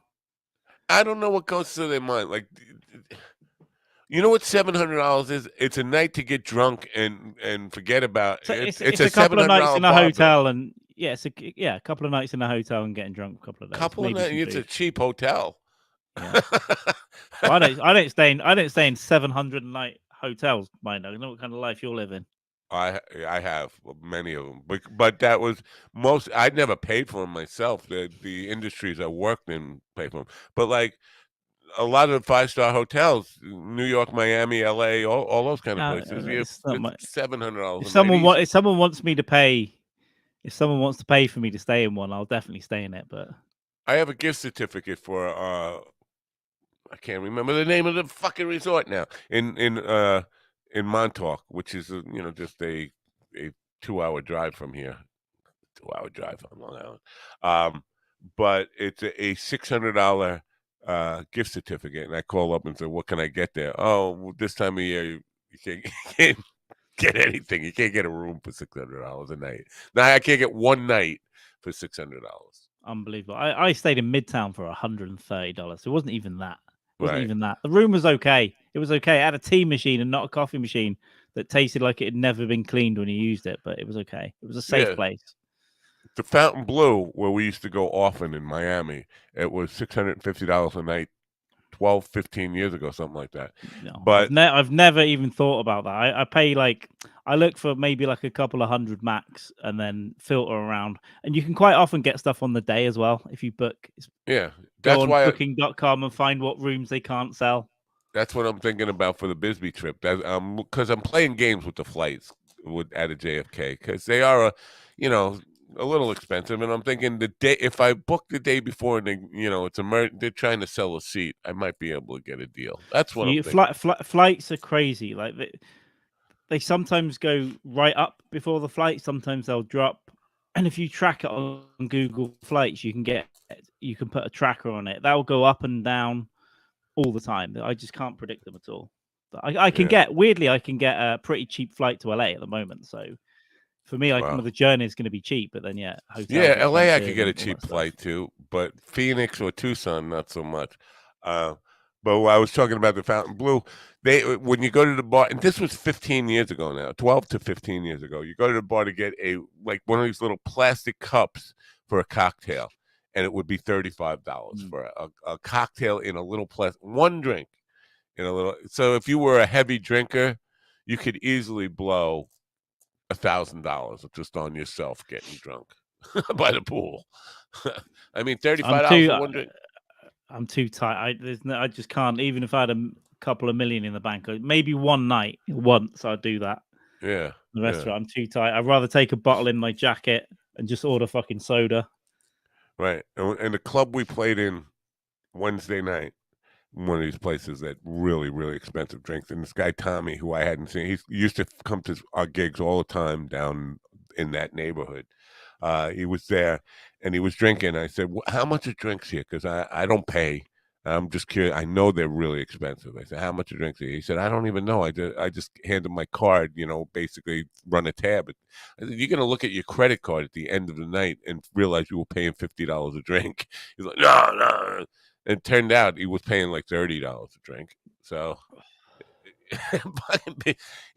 A: I don't know what goes through their mind. Like, you know what $700 is? It's a night to get drunk and forget about
E: So
A: it.
E: it's
A: a
E: a couple of nights
A: $700
E: in a
A: bar bill.
E: hotel, and yeah, a couple of nights in a hotel and getting drunk, a couple of days,
A: Couple of
E: maybe
A: nights.
E: some
A: It's a
E: food.
A: cheap hotel.
E: Yeah. Well, I don't stay in 700 a night hotels, mind. I don't know what kind of life you're living.
A: I have many of them, but that was most. I'd never paid for them myself. The industries I worked in paid for them, but like a lot of the 5-star hotels, New York, Miami, LA, all those kind of places,
E: It's not
A: it's
E: much.
A: $700
E: If
A: a night
E: someone
A: easy.
E: if someone wants me to pay, if someone wants to pay for me to stay in one, I'll definitely stay in it. But
A: I have a gift certificate for I can't remember the name of the fucking resort now in Montauk, which is just a 2-hour drive from here. 2-hour drive on Long Island. But it's a $600 gift certificate, and I call up and say, "What can I get there?" Oh, well, this time of year you can't, you can't get anything. You can't get a room for $600 a night. Now I can't get one night for $600.
E: unbelievable. I stayed in Midtown for $130. It wasn't even that. It wasn't
A: Right.
E: even that. The room was okay. It was okay. It had a tea machine and not a coffee machine that tasted like it had never been cleaned when you used it, but it was okay. It was a safe
A: Yeah.
E: place.
A: The Fountain Blue, where we used to go often in Miami, it was $650 a night 12, 15 years ago, something like that.
E: No,
A: But
E: I've never even thought about that. I pay I look for maybe like a couple of hundred max and then filter around. And you can quite often get stuff on the day as well if you book.
A: yeah,
E: Go
A: that's
E: on
A: why
E: booking.com and find what rooms they can't sell.
A: that's what I'm thinking about for the Bisbee trip. That because I'm playing games with the flights at a JFK because they are a little expensive, and I'm thinking the day if I book the day before and they're trying to sell a seat, I might be able to get a deal. That's what I'm thinking.
E: Flights are crazy. Like they sometimes go right up before the flight. Sometimes they'll drop. And if you track it on Google Flights, you can put a tracker on it. That'll go up and down all the time. I just can't predict them at all. But I can
A: Yeah.
E: get a pretty cheap flight to LA at the moment. So for me,
A: Wow.
E: the journey is going to be cheap, but then hotels
A: Yeah, LA I could
E: expensive
A: get a
E: and all that
A: cheap
E: stuff.
A: flight to, but Phoenix or Tucson not so much. But I was talking about the Fountain Blue. When you go to the bar, and this was 15 years ago now, 12 to 15 years ago, you go to the bar to get one of these little plastic cups for a cocktail, and it would be $35 for a cocktail in a little one drink in a little. So if you were a heavy drinker, you could easily blow $1,000 just on yourself getting drunk by the pool. I mean, $35 for one drink.
E: I'm too tight. I just can't. Even if I had a couple of million in the bank, maybe one night, once I'd do that.
A: Yeah.
E: The rest of it, I'm too tight. I'd rather take a bottle in my jacket and just order fucking soda.
A: Right. And the club we played in Wednesday night, one of these places that really, really expensive drinks. And this guy, Tommy, who I hadn't seen, he used to come to our gigs all the time down in that neighborhood. He was there and he was drinking. I said, how much are drinks here? Because I don't pay. I'm just curious. I know they're really expensive. I said, how much are drinks here? He said, I don't even know. I just hand him my card, basically run a tab. I said, you're going to look at your credit card at the end of the night and realize you were paying $50 a drink. He's like, no. And it turned out he was paying like $30 a drink. So,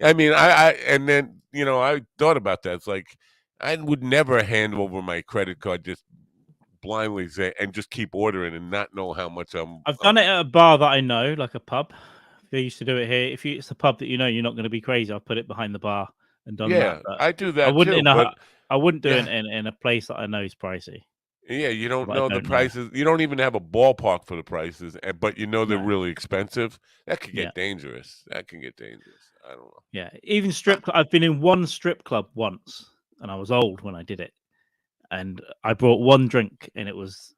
A: I mean, and then, I thought about that. It's like, I would never hand over my credit card just blindly say and just keep ordering and not know how much
E: I've done it at a bar that I know, like a pub. They used to do it here. If it's a pub that you're not going to be crazy, I've put it behind the bar and done that. But
A: I do
E: I
A: that
E: wouldn't
A: too.
E: I wouldn't do it in a place that I know is pricey.
A: Yeah, you don't
E: But I
A: know the
E: don't know.
A: prices. You don't even have a ballpark for the prices, but they're
E: No.
A: really expensive. That could get
E: Yeah.
A: dangerous. I don't know.
E: Yeah, even I've been in one strip club once, and I was old when I did it, and I brought one drink, and it was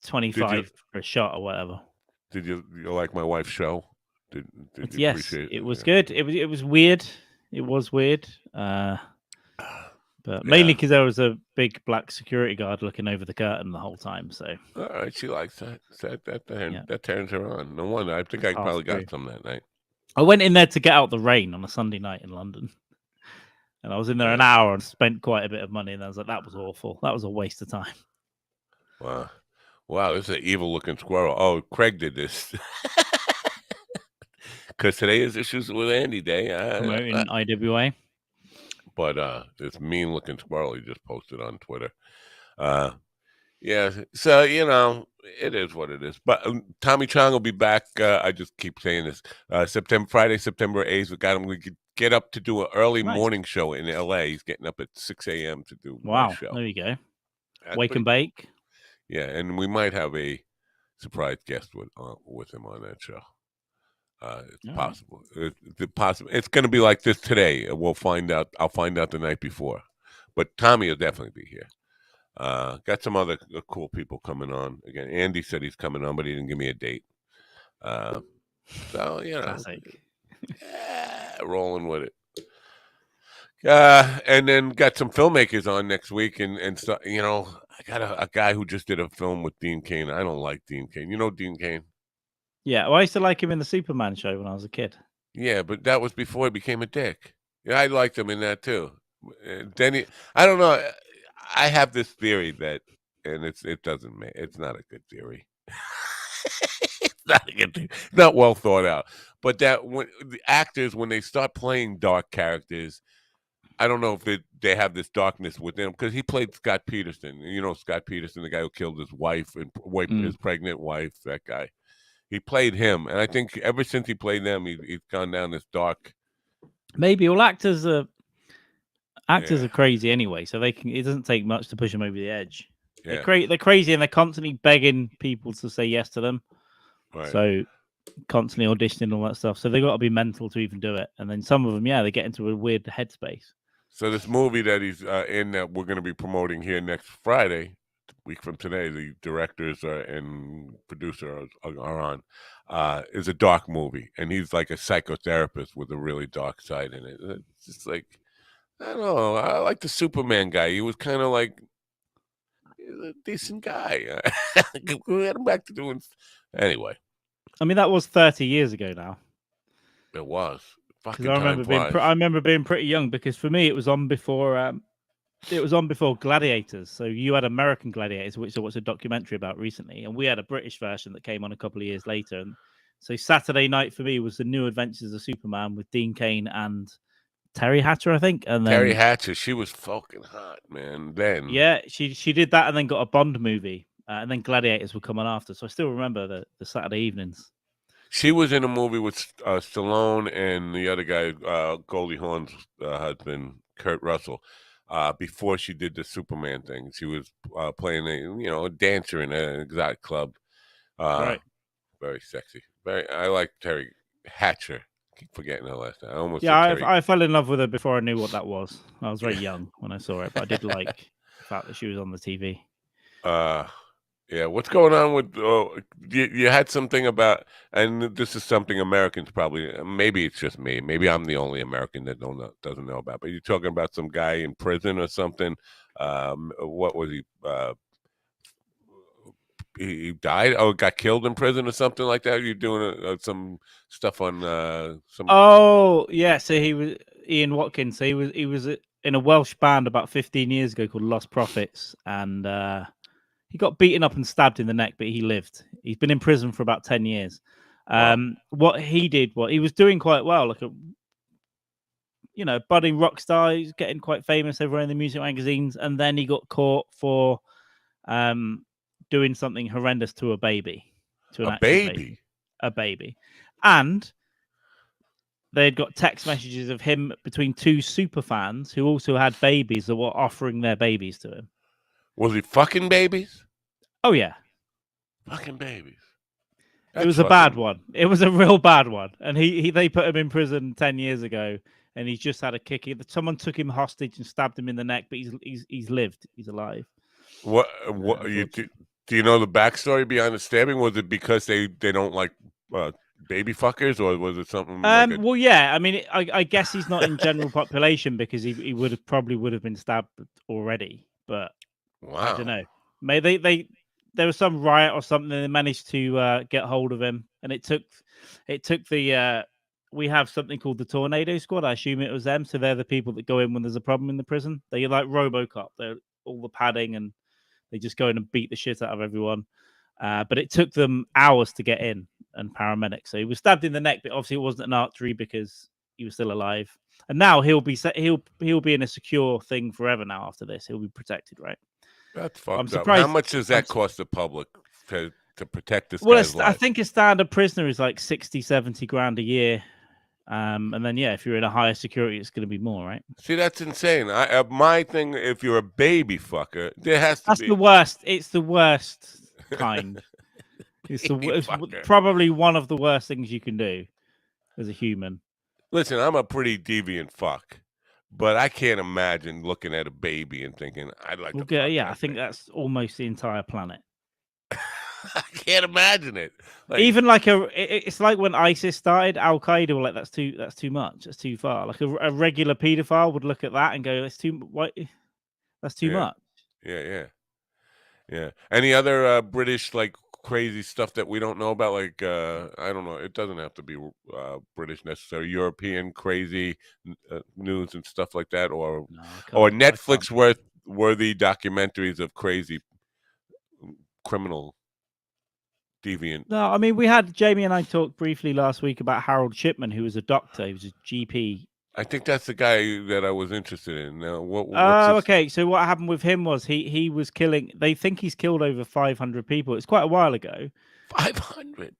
E: 25 for a shot or whatever.
A: Did you like my wife's show? Did you
E: Yes,
A: appreciate
E: it was
A: Yeah.
E: good. It was weird. It was weird. But But mainly because there was a big black security guard looking over the curtain the whole time. So
A: all right, she likes that.
E: Yeah.
A: That turns her on. No wonder. I think
E: It's
A: I
E: half
A: probably
E: true.
A: got some that night.
E: I went in there to get out the rain on a Sunday night in London. And I was in there an hour and spent quite a bit of money. And I was like, that was awful. That was a waste of time.
A: Wow. Wow, this is an evil-looking squirrel. Oh, Craig did this. Because today is Issues with Andy Day.
E: Promoting IWA.
A: But this mean-looking squirrel he just posted on Twitter. Yeah, so, it is what it is. But Tommy Chong will be back. I just keep saying this. Friday, September 8th, we got him. We could get up to do an early morning show in L.A. He's getting up at 6 a.m. to do my show.
E: There you go.
A: That's
E: Wake and bake.
A: Yeah, and we might have a surprise guest with him on that show. It's possible. It's going to be like this today. We'll find out. I'll find out the night before. But Tommy will definitely be here. Got some other cool people coming on. Again, Andy said he's coming on, but he didn't give me a date. So,
E: Classic.
A: rolling with it. And then got some filmmakers on next week, and so, I got a guy who just did a film with Dean Cain. I don't like Dean Cain. You know Dean Cain?
E: Yeah, well, I used to like him in the Superman show when I was a kid.
A: Yeah, but that was before he became a dick. Yeah, I liked him in that too. Then I don't know. I have this theory that, and it doesn't make it's not a good theory. It's not a good theory. It's not well thought out. But that when the actors, when they start playing dark characters, I don't know if they have this darkness within them, because he played Scott Peterson. You know Scott Peterson, the guy who killed his wife and his pregnant wife. That guy. He played him, and I think ever since he played them, he's gone down this dark.
E: Maybe all actors are crazy anyway, so they can. It doesn't take much to push them over the edge.
A: Yeah.
E: They're crazy, and they're constantly begging people to say yes to them.
A: Right.
E: So constantly auditioning and all that stuff. So they got to be mental to even do it. And then some of them, they get into a weird headspace.
A: So this movie that he's in, that we're going to be promoting here next Friday, a week from today, the directors and producer are on, is a dark movie, and he's like a psychotherapist with a really dark side in it. It's just like, I don't know. I like the Superman guy. He was kind of like a decent guy. We had him back to doing anyway.
E: I mean, that was 30 years ago now.
A: It was. Fucking
E: I remember being pretty young, because for me it was on before Gladiators. So you had American Gladiators, which was a documentary about recently, and we had a British version that came on a couple of years later. And so Saturday night for me was the New Adventures of Superman with Dean Cain and Terry Hatcher, I think. And then
A: Terry Hatcher, she was fucking hot, man. Then
E: she did that, and then got a Bond movie, and then Gladiators would come on after. So I still remember the Saturday evenings.
A: She was in a movie with Stallone and the other guy, Goldie Hawn's husband, Kurt Russell. Before she did the Superman thing, she was playing a dancer in an exotic club.
E: Right.
A: Very sexy. I like Terry Hatcher. Keep forgetting her last name. I almost
E: I fell in love with her before I knew what that was. I was very young when I saw it, but I did like the fact that she was on the TV.
A: Yeah, what's going on with you had something about, and this is something Americans probably, maybe it's just me, maybe I'm the only American that doesn't know about, but you're talking about some guy in prison or something. What was he? He died or got killed in prison or something like that? You're doing some stuff on some.
E: Oh yeah, so he was Ian Watkins. So he was in a Welsh band about 15 years ago called Lost Prophets, and he got beaten up and stabbed in the neck, but he lived. He's been in prison for about 10 years. What he did, he was doing quite well, like a budding rock star. He's getting quite famous everywhere in the music magazines, and then he got caught for doing something horrendous to a baby, a baby, and they'd got text messages of him between two super fans who also had babies that were offering their babies to him.
A: Was he fucking babies?
E: Oh yeah,
A: fucking babies.
E: It was a bad one. It was a real bad one, and they put him in prison 10 years ago, and he's just had a kick. Someone took him hostage and stabbed him in the neck, but he's lived. He's alive.
A: What do you know the backstory behind the stabbing? Was it because they don't like baby fuckers, or was it something like a?
E: Well, yeah. I mean, I guess he's not in general population because he would have probably would have been stabbed already. But I don't
A: Wow.
E: know. Maybe they there was some riot or something. They managed to get hold of him, and it took the. We have something called the Tornado Squad. I assume it was them. So they're the people that go in when there's a problem in the prison. They're like RoboCop. They're all the padding and they just go in and beat the shit out of everyone. But it took them hours to get in and paramedics. So he was stabbed in the neck, but obviously it wasn't an artery because he was still alive. And now he'll be in a secure thing forever now after this. He'll be protected, right?
A: That's
E: I'm
A: fucked up. How
E: surprised.
A: much does that cost the public to protect this
E: Well,
A: guy's
E: I
A: life?
E: think a standard prisoner is like 60, 70 grand a year. And then, yeah, if you're in a higher security, it's going to be more, right?
A: See, that's insane. My thing, if you're a baby fucker, there has to
E: That's
A: be.
E: the worst. It's the worst kind. It's
A: fucker.
E: probably one of the worst things you can do as a human.
A: Listen, I'm a pretty deviant fuck, but I can't imagine looking at a baby and thinking, I'd like to fuck
E: Yeah,
A: that
E: I think
A: thing.
E: that's almost the entire planet.
A: I can't imagine it. Like,
E: Even like it's like when ISIS started, Al Qaeda were like, that's too much, that's too far. Like a regular pedophile would look at that and go, that's too
A: yeah,
E: much.
A: yeah. Any other British like crazy stuff that we don't know about? Like I don't know. It doesn't have to be British necessarily. European crazy news and stuff like that, or
E: No,
A: Netflix worthy documentaries of crazy criminal deviant.
E: No, I mean, we had Jamie and I talked briefly last week about Harold Shipman, who was a doctor, he was a GP.
A: I think that's the guy that I was interested in. Now, what's his...
E: Okay. So what happened with him was he was killing. They think he's killed over 500 people. It's quite a while ago.
A: 500.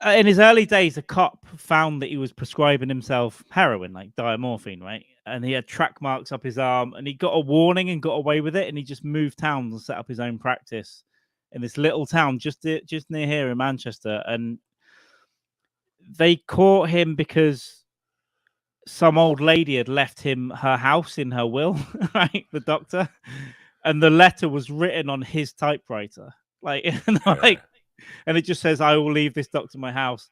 E: In his early days, a cop found that he was prescribing himself heroin, like diamorphine, right? And he had track marks up his arm, and he got a warning and got away with it. And he just moved towns and set up his own practice in this little town just near here in Manchester. And they caught him because some old lady had left him her house in her will, right? The doctor, and the letter was written on his typewriter, like, and it just says, "I will leave this doctor my house."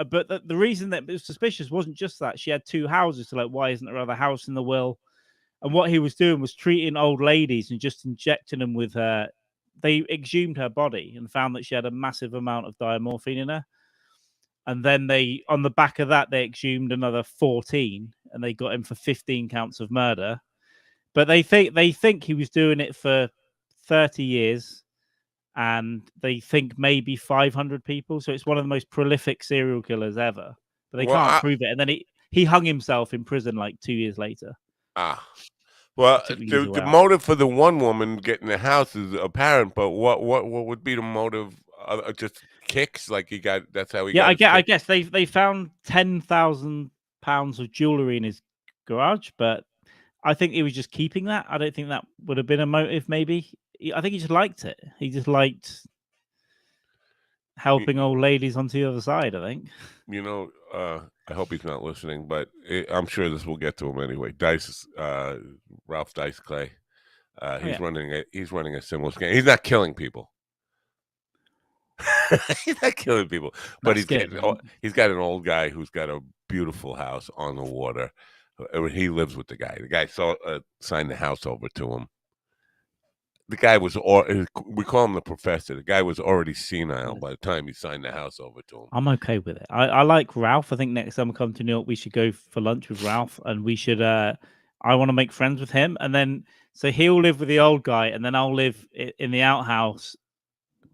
E: But the reason that it was suspicious wasn't just that she had two houses. So, like, why isn't there other house in the will? And what he was doing was treating old ladies and just injecting them with her. They exhumed her body and found that she had a massive amount of diamorphine in her. And then on the back of that, they exhumed another 14, and they got him for 15 counts of murder. But they think he was doing it for 30 years, and they think maybe 500 people. So it's one of the most prolific serial killers ever. But they can't prove it. And then he hung himself in prison like 2 years later.
A: Well, the motive for the one woman getting the house is apparent, but what would be the motive? Just kicks, like that's how he got.
E: I guess they found £10,000 of jewelry in his garage, but I think he was just keeping that. I don't think that would have been a motive. Maybe I think he just liked it. He just liked helping old ladies onto the other side. I think.
A: I hope he's not listening, but I'm sure this will get to him anyway. Ralph Dice Clay. He's running a similar scam. He's not killing people. He's not killing people, but he's got an old guy who's got a beautiful house on the water. He lives with the guy. The guy signed the house over to him. The guy was, we call him the professor. The guy was already senile by the time he signed the house over to him.
E: I'm okay with it. I like Ralph. I think next time we come to New York, we should go for lunch with Ralph, and we should. I want to make friends with him, and then so he'll live with the old guy, and then I'll live in the outhouse,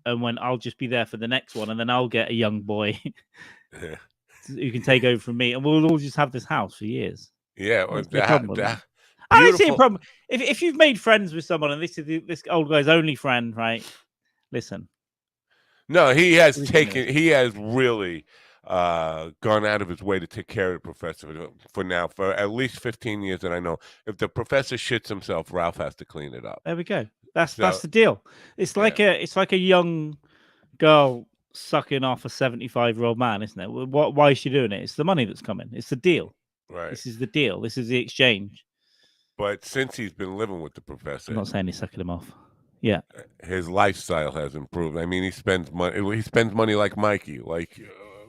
E: and when I'll just be there for the next one, and then I'll get a young boy who can take over from me, and we'll all just have this house for years.
A: Yeah,
E: I don't see a problem. If you've made friends with someone and this is this old guy's only friend, right? Listen.
A: No, he has really gone out of his way to take care of the professor for at least 15 years that I know. If the professor shits himself, Ralph has to clean it up.
E: There we go. That's the deal. It's like a young girl sucking off a 75-year-old man, isn't it? Why is she doing it? It's the money that's coming. It's the deal.
A: Right.
E: This is the deal. This is the exchange.
A: But since he's been living with the professor,
E: I'm not saying he's sucking him off. Yeah,
A: his lifestyle has improved. I mean, he spends money. He spends money like Mikey, like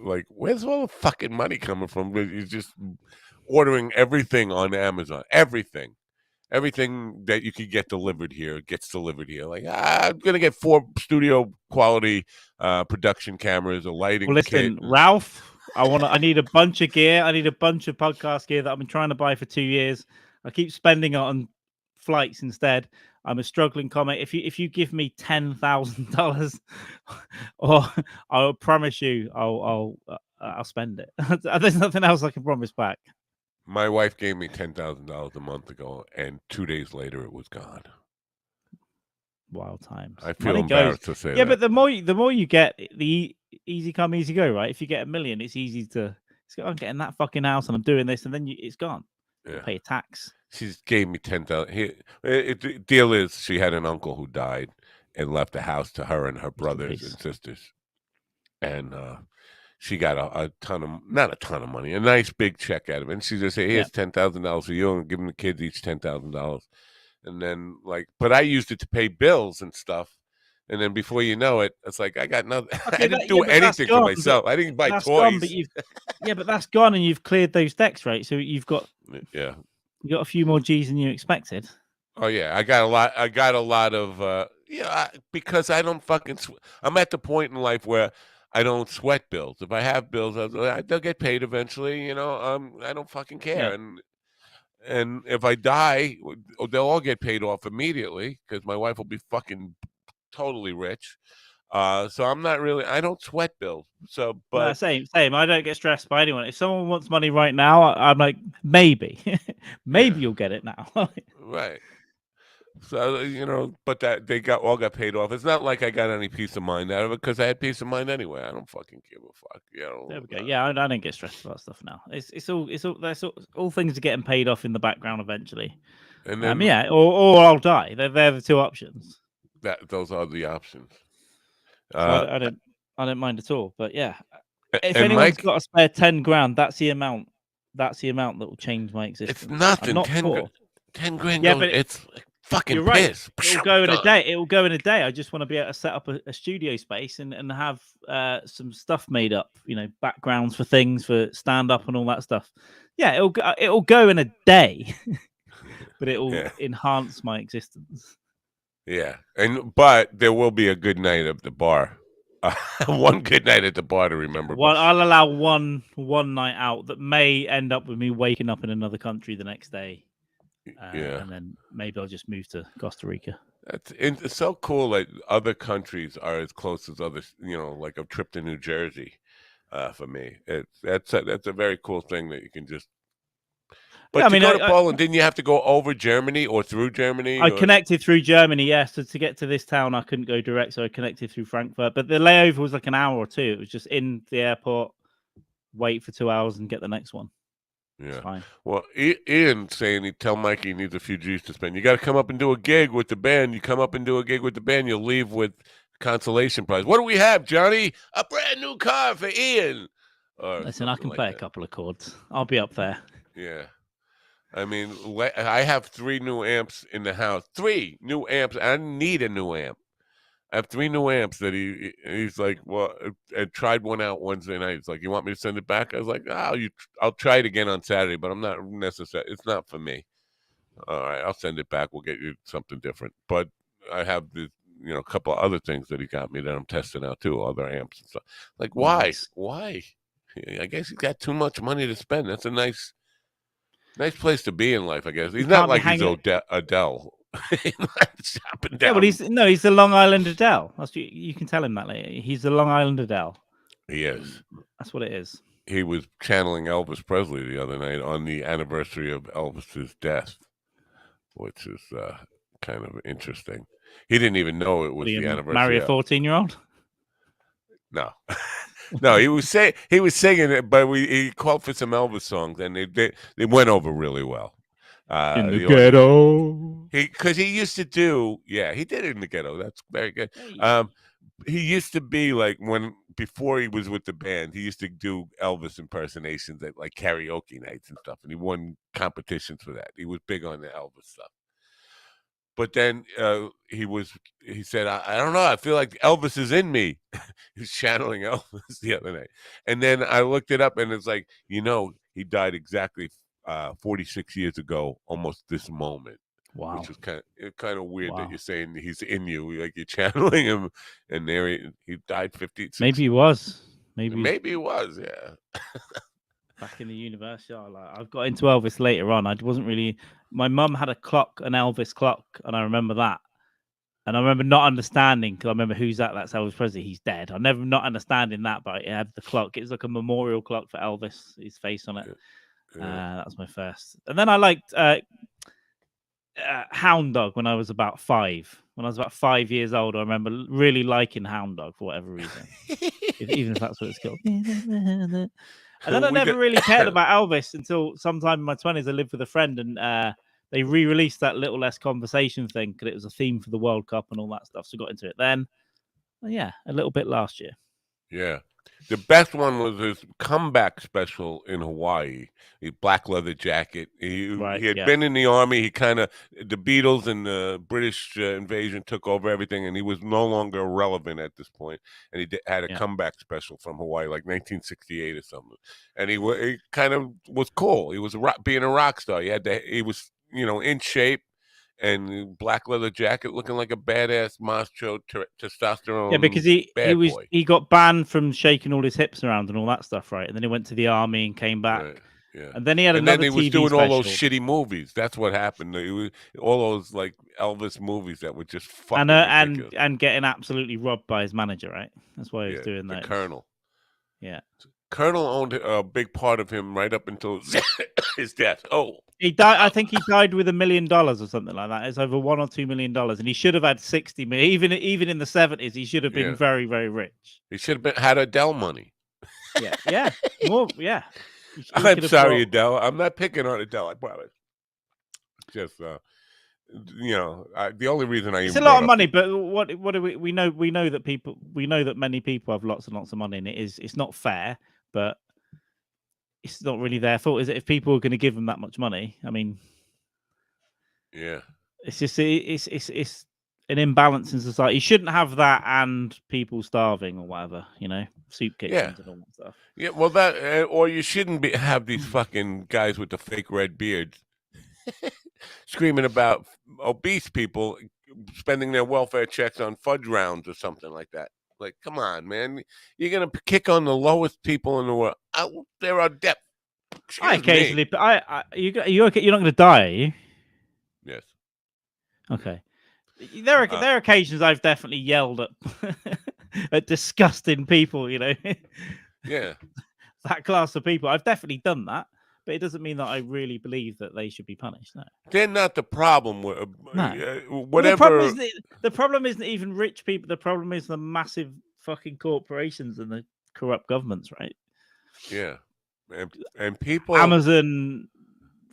A: like, where's all the fucking money coming from? You're just ordering everything on Amazon. Everything that you could get delivered here gets delivered here. Like, I'm gonna get 4 studio quality production cameras, a lighting
E: Well,
A: kit.
E: listen, Ralph, I need a bunch of gear. I need a bunch of podcast gear that I've been trying to buy for 2 years. I keep spending it on flights instead. I'm a struggling comic. If you give me $10,000, or I'll promise you I'll spend it. There's nothing else I can promise back.
A: My wife gave me $10,000 a month ago, and 2 days later it was gone.
E: Wild times.
A: I feel
E: Money
A: embarrassed
E: goes.
A: to say
E: Yeah,
A: that.
E: but the more you get, the easy come, easy go, right? If you get $1 million, it's easy to. I'm getting that fucking house, and I'm doing this, and then it's gone. You
A: Yeah.
E: pay a tax.
A: She gave me 10,000. The deal is, she had an uncle who died and left a house to her and her brothers and sisters, and she got a ton of, not a ton of money, a nice big check out of it. And she just said, "Here's $10,000 for you, and give them the kids each $10,000." And then, like, but I used it to pay bills and stuff. And then before you know it, it's like I got nothing.
E: Okay,
A: I didn't do anything for myself. I didn't buy
E: that's
A: toys.
E: gone, but but that's gone, and you've cleared those decks, right? So you've got a few more G's than you expected.
A: Oh yeah, I got a lot. I got a lot of because I don't fucking. I'm at the point in life where I don't sweat bills. If I have bills, they'll get paid eventually. I don't fucking care.
E: Yeah.
A: And if I die, they'll all get paid off immediately because my wife will be fucking totally rich. So I'm not really. I don't sweat bills. So, but
E: Same. I don't get stressed by anyone. If someone wants money right now, I'm like, maybe, maybe you'll get it now.
A: right. So but that they all got paid off. It's not like I got any peace of mind out of it because I had peace of mind anyway. I don't fucking give a fuck.
E: There we go. Yeah, I don't get stressed about stuff now. It's all things are getting paid off in the background eventually.
A: And then
E: or I'll die. They're the 2 options.
A: Those are the options.
E: So I don't mind at all. But yeah, if
A: and
E: anyone's
A: Mike,
E: got a spare 10 grand, that's the amount. That's the amount that will change my existence.
A: It's nothing.
E: I'm not
A: 10 grand.
E: Yeah,
A: goes,
E: but
A: it's fucking
E: you're right.
A: piss.
E: It'll go in a day. It will go in a day. I just want to be able to set up a studio space and have some stuff made up. Backgrounds for things, for stand up and all that stuff. Yeah, it'll go in a day, but it will enhance my existence.
A: Yeah, but there will be a good night at the bar. One good night at the bar to remember.
E: I'll allow one night out that may end up with me waking up in another country the next day. And then maybe I'll just move to Costa Rica.
A: It's so cool that other countries are as close as others. Like a trip to New Jersey. For me, that's a very cool thing that you can just. But to go to Poland, didn't you have to go over Germany or through Germany?
E: I connected through Germany, yes. So to get to this town, I couldn't go direct, so I connected through Frankfurt. But the layover was like an hour or 2. It was just in the airport, wait for 2 hours, and get the next one.
A: Yeah.
E: Fine.
A: Well, Ian saying he'd tell Mikey he needs a few G's to spend. You got to come up and do a gig with the band. You come up and do a gig with the band, you'll leave with consolation prize. What do we have, Johnny? A brand new car for Ian.
E: Listen, I can play a couple of chords. I'll be up there.
A: Yeah. I mean, I have 3 new amps in the house. 3 new amps. I need a new amp. I have 3 new amps that he's like, well, I tried one out Wednesday night. He's like, you want me to send it back? I was like, I'll try it again on Saturday, but I'm not necessary. It's not for me. All right, I'll send it back. We'll get you something different. But I have a couple of other things that he got me that I'm testing out too, other amps and stuff. Like, why?
E: Nice.
A: Why? I guess he's got too much money to spend. That's a nice place to be in life, I guess. He's not like he's Adele. Up and down.
E: Yeah, but he's the Long Island Adele. You can tell him that later. He's the Long Island Adele.
A: He is.
E: That's what it is.
A: He was channeling Elvis Presley the other night on the anniversary of Elvis's death, which is kind of interesting. He didn't even know it was the anniversary.
E: Marry a 14-year-old?
A: No. No, he was singing it, but he called for some Elvis songs, and they went over really well.
E: In the ghetto.
A: Because he used to do, he did it in the ghetto. That's very good. He used to be like before he was with the band, he used to do Elvis impersonations at like karaoke nights and stuff, and he won competitions for that. He was big on the Elvis stuff. But then he said, I don't know, I feel like Elvis is in me. He was channeling Elvis the other night. And then I looked it up, and it's like, he died exactly 46 years ago, almost this moment.
E: Wow.
A: Which was kind of weird that
E: Wow.
A: you're saying he's in you, like you're channeling him, and there he died 56.
E: Maybe he was.
A: Maybe he was, yeah.
E: Back in the universe, yeah. Like, I've got into Elvis later on. I wasn't really. My mum had a clock, an Elvis clock, and I remember that. And I remember not understanding, because I remember who's that? That's Elvis Presley. He's dead. I never not understanding that, but it had the clock. It was like a memorial clock for Elvis, his face on it.
A: Yeah.
E: That was my first. And then I liked Hound Dog when I was about 5. When I was about 5 years old, I remember really liking Hound Dog for whatever reason, even if that's what it's called. And then I never really cared about Elvis until sometime in my 20s. I lived with a friend, and they re-released that Little Less Conversation thing because it was a theme for the World Cup and all that stuff. So I got into it then. And yeah, a little bit last year.
A: Yeah. The best one was his comeback special in Hawaii. The black leather jacket. He had been in the army. He the Beatles and the British invasion took over everything, and he was no longer relevant at this point. And he had a comeback special from Hawaii, like 1968 or something. And he kind of was cool. He was being a rock star. He was in shape. And black leather jacket, looking like a badass macho testosterone.
E: Yeah, because he got banned from shaking all his hips around and all that stuff, right? And then he went to the army and came back.
A: Right. Yeah.
E: And then he had another
A: he was
E: TV
A: doing
E: special.
A: all those shitty movies. That's what happened. All those like Elvis movies that were just fucking ridiculous.
E: And getting absolutely robbed by his manager, right? That's why he was doing that.
A: The Colonel.
E: Yeah.
A: Colonel owned a big part of him right up until his death. Oh.
E: He died. I think he died with $1 million or something like that. It's over $1 or $2 million, and he should have had 60 million. Even in the 70s, he should have been very, very rich.
A: He should have had Adele money.
E: Yeah, more. Yeah.
A: I'm sorry, Adele. I'm not picking on Adele. I promise. Just the only reason
E: it's a lot of money, but what do we know? We know that many people have lots and lots of money, and it's not fair, but it's not really their fault, is it? If people are going to give them that much money, I mean, it's just it's an imbalance in society. You shouldn't have that and people starving or whatever, soup kitchens and all that stuff.
A: Yeah, well, that or you shouldn't have these fucking guys with the fake red beards screaming about obese people spending their welfare checks on fudge rounds or something like that. Like, come on, man. You're going to kick on the lowest people in the world. There are depth.
E: I occasionally, but you're okay? You're not going to die, are you?
A: Yes.
E: Okay. There are occasions I've definitely yelled at disgusting people,
A: Yeah.
E: That class of people. I've definitely done that, but it doesn't mean that I really believe that they should be punished. No.
A: They're not the problem.
E: No.
A: Whatever.
E: The problem isn't even rich people. The problem is the massive fucking corporations and the corrupt governments, right?
A: Yeah. And people,
E: Amazon,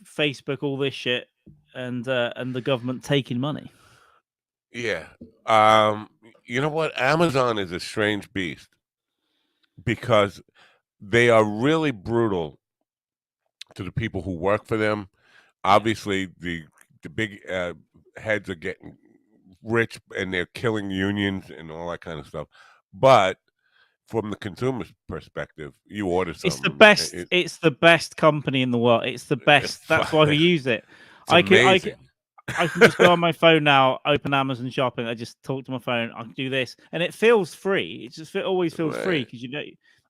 E: Facebook, all this shit, and the government taking money.
A: Yeah. You know what? Amazon is a strange beast because they are really brutal to the people who work for them. Obviously, the big heads are getting rich and they're killing unions and all that kind of stuff. But from the consumer's perspective, you order something.
E: It's the best. It's the best company in the world. It's the best. That's why we use it. I can just go on my phone now, open Amazon Shopping. I just talk to my phone. I can do this, and it feels free. It always feels free because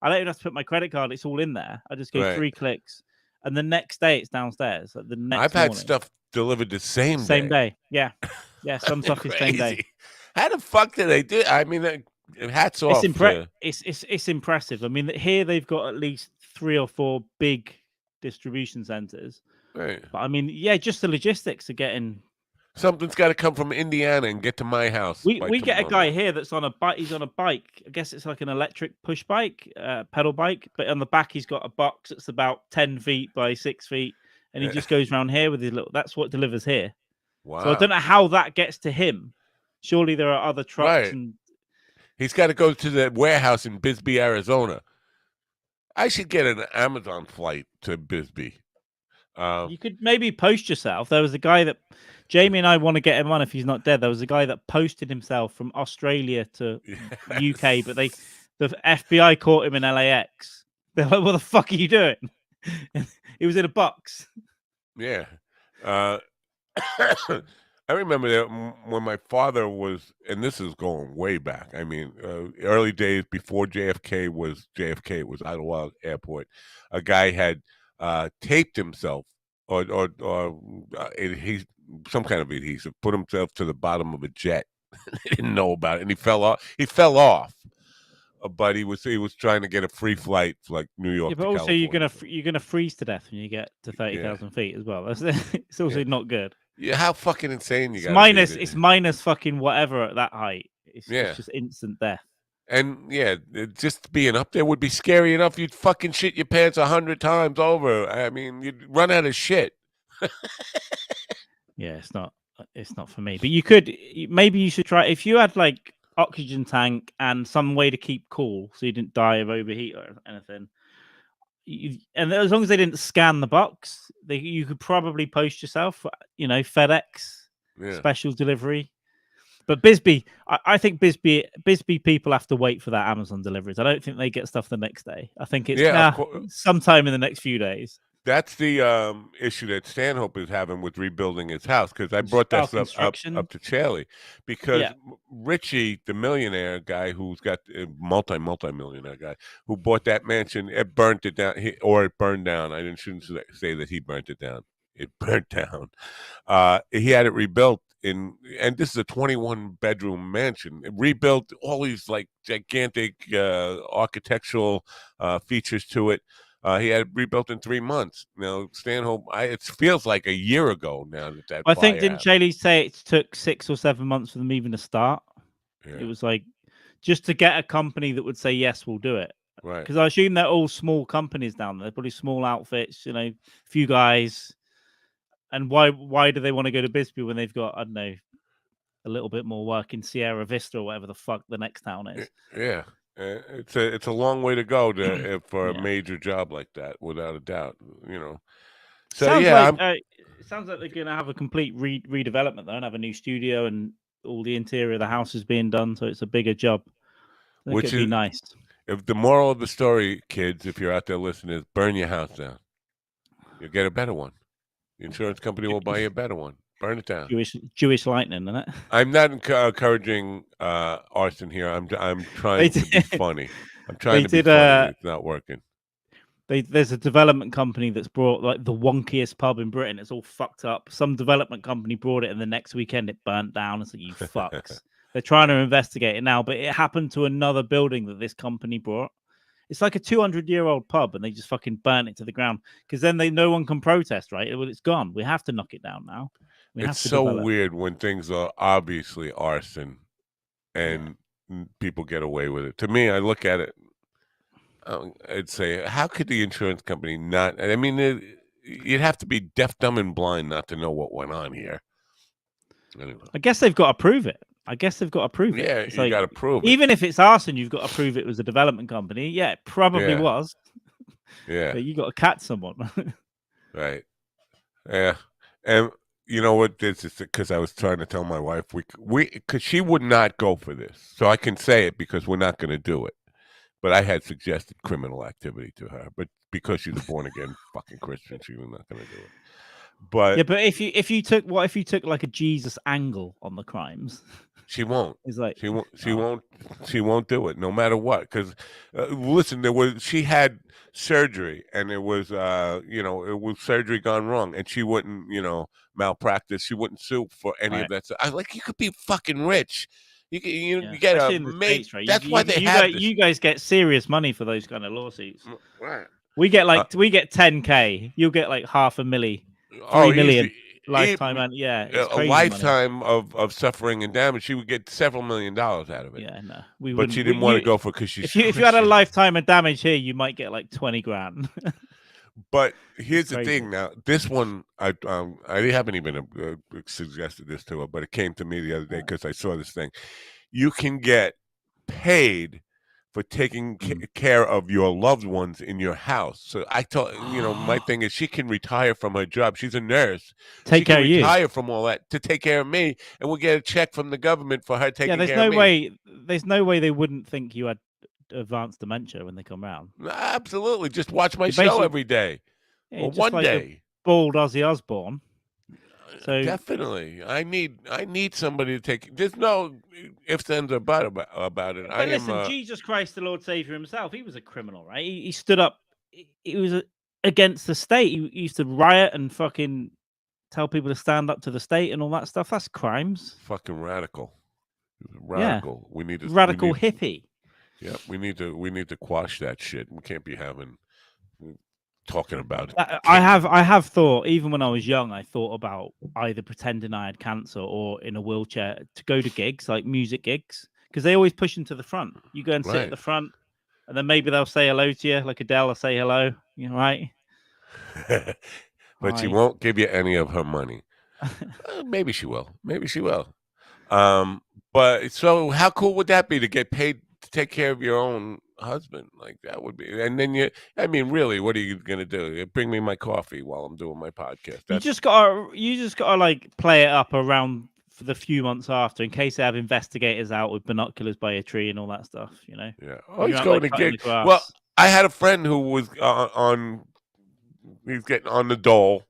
E: I don't even have to put my credit card. It's all in there. I just go 3 clicks, and the next day it's downstairs. Like the next
A: I've had stuff delivered the same
E: day. Yeah. Some stuff is same day.
A: How the fuck do they do? I mean, hats off.
E: It's impressive. I mean, here they've got at least 3 or 4 big distribution centers.
A: Right.
E: But I mean, just the logistics of getting.
A: Something's got to come from Indiana and get to my house.
E: We get a guy here that's on a bike. He's on a bike. I guess it's like an electric push bike, pedal bike. But on the back, he's got a box that's about 10 feet by 6 feet. And he just goes around here with his little. That's what delivers here.
A: Wow.
E: So I don't know how that gets to him. Surely there are other trucks.
A: Right. He's got to go to the warehouse in Bisbee, Arizona. I should get an Amazon flight to Bisbee.
E: You could maybe post yourself. There was a guy that Jamie and I want to get him on if he's not dead. There was a guy that posted himself from Australia to UK, but the FBI caught him in LAX. They're like, "What the fuck are you doing?" He was in a box.
A: Yeah. I remember that when my father was, and this is going way back. I mean, early days before JFK was JFK, it was Idlewild Airport. A guy had taped himself, or he some kind of adhesive, put himself to the bottom of a jet. He didn't know about it, and he fell off. But he was trying to get a free flight from like New
E: Yeah,
A: York
E: but
A: to
E: also
A: California.
E: you're gonna freeze to death when you get to 30,000 feet as well. It's also
A: Yeah.
E: not good.
A: Yeah, how fucking insane you
E: It's
A: got to be.
E: it's minus fucking whatever at that height. It's
A: Yeah.
E: just instant death.
A: And yeah, just being up there would be scary enough. You'd fucking shit your pants 100 times over. I mean, you'd run out of shit.
E: Yeah, it's not for me. But you could maybe you should try if you had like oxygen tank and some way to keep cool so you didn't die of overheat or anything. And as long as they didn't scan the box, you could probably post yourself. FedEx special delivery. But Bisbee, I think Bisbee people have to wait for that Amazon deliveries. I don't think they get stuff the next day. I think it's sometime in the next few days.
A: That's the issue that Stanhope is having with rebuilding his house, because I brought that stuff up to Charlie, because Richie, the millionaire guy who's got a multi-millionaire guy who bought that mansion, it burnt it down, it burned down. I shouldn't say that he burnt it down. It burnt down. He had it rebuilt and this is a 21-bedroom mansion. It rebuilt all these like gigantic architectural features to it. He had it rebuilt in 3 months. Now, Stanhope, it feels like a year ago now that
E: I think, didn't Shaylee say it took 6 or 7 months for them even to start? Yeah. It was like just to get a company that would say, yes, we'll do it.
A: Right.
E: Because I assume they're all small companies down there. They're probably small outfits, few guys. And why do they want to go to Bisbee when they've got, I don't know, a little bit more work in Sierra Vista or whatever the fuck the next town is?
A: Yeah. It's a long way to go for a major job like that, without a doubt. So
E: sounds
A: yeah,
E: it sounds like they're going to have a complete redevelopment though, and have a new studio, and all the interior of the house is being done, so it's a bigger job. Which would be nice.
A: If the moral of the story, kids, if you're out there listening, is burn your house down. You'll get a better one. The insurance company will buy you a better one. Burn it down.
E: Jewish lightning, isn't it?
A: I'm not encouraging arson here. I'm trying to be funny. I'm trying to be funny. It's not working.
E: There's a development company that's brought like the wonkiest pub in Britain. It's all fucked up. Some development company brought it, and the next weekend it burnt down. It's like, you fucks. They're trying to investigate it now, but it happened to another building that this company brought. It's like a 200-year-old pub, and they just fucking burn it to the ground because then no one can protest, right? Well, it's gone. We have to knock it down now.
A: It's so weird when things are obviously arson and people get away with it. To me, I look at it, I'd say, how could the insurance company not? I mean, you'd have to be deaf, dumb, and blind not to know what went on here. Anyway.
E: I guess they've got to prove it. Yeah,
A: you got to prove it.
E: Even if it's arson, you've got to prove it was a development company. Yeah, it probably was.
A: Yeah.
E: But you got to catch someone.
A: Right. Yeah. And you know what? This is because I was trying to tell my wife because she would not go for this. So I can say it because we're not going to do it. But I had suggested criminal activity to her. But because she's a born again fucking Christian, she was not going to do it. But
E: yeah, but if you took like a Jesus angle on the crimes,
A: she won't.
E: It's like
A: she won't do it no matter what. Because listen, she had surgery, and it was it was surgery gone wrong, and she wouldn't malpractice. She wouldn't sue for any of that. So I you could be fucking rich. You get
E: especially
A: a
E: in the
A: mate.
E: States, right?
A: That's why they have this.
E: You guys get serious money for those kind of lawsuits.
A: Right.
E: We get we get 10K. You'll get like $500,000. 3 million lifetime, and it's
A: a lifetime of suffering and damage. She would get several $1 million out of it.
E: Yeah, no,
A: but she didn't want to go for because she's.
E: If you had a lifetime of damage here, you might get like 20 grand.
A: But here's the thing. Now, this one, I haven't even suggested this to her, but it came to me the other day because I saw this thing. You can get paid for taking care of your loved ones in your house. So I told my thing is she can retire from her job. She's a nurse. She
E: Take
A: can
E: care of you.
A: retire from all that to take care of me, and we'll get a check from the government for her taking
E: There's
A: care of
E: no
A: me.
E: way. There's no way they wouldn't think you had advanced dementia when they come round.
A: Absolutely, just watch my
E: You're
A: show
E: basically-
A: every day,
E: Yeah,
A: or
E: just
A: one
E: like a
A: day.
E: bald Ozzy Osbourne. So
A: Definitely, I need somebody to take. There's no ifs, ands, or buts about it.
E: But listen, Jesus Christ, the Lord Savior himself, he was a criminal, right? He stood up. He was against the state. He used to riot and fucking tell people to stand up to the state and all that stuff. That's crimes.
A: Fucking radical. Radical.
E: Yeah.
A: We need to
E: radical hippie.
A: Yeah, we need to quash that shit. We can't be talking about it.
E: I have thought, even when I was young, I thought about either pretending I had cancer or in a wheelchair to go to gigs, like music gigs, because they always push them to the front. You go and sit at the front, and then maybe they'll say hello to you, like Adele will say hello, right?
A: But she won't give you any of her money. Maybe she will. But so how cool would that be to get paid to take care of your own husband? Like that would be. And then really, what are you gonna do? Bring me my coffee while I'm doing my podcast.
E: You just gotta like play it up around for the few months after, in case they have investigators out with binoculars by a tree and all that stuff. Yeah.
A: Oh, he's going to gig. Well, I had a friend who was he's getting on the dole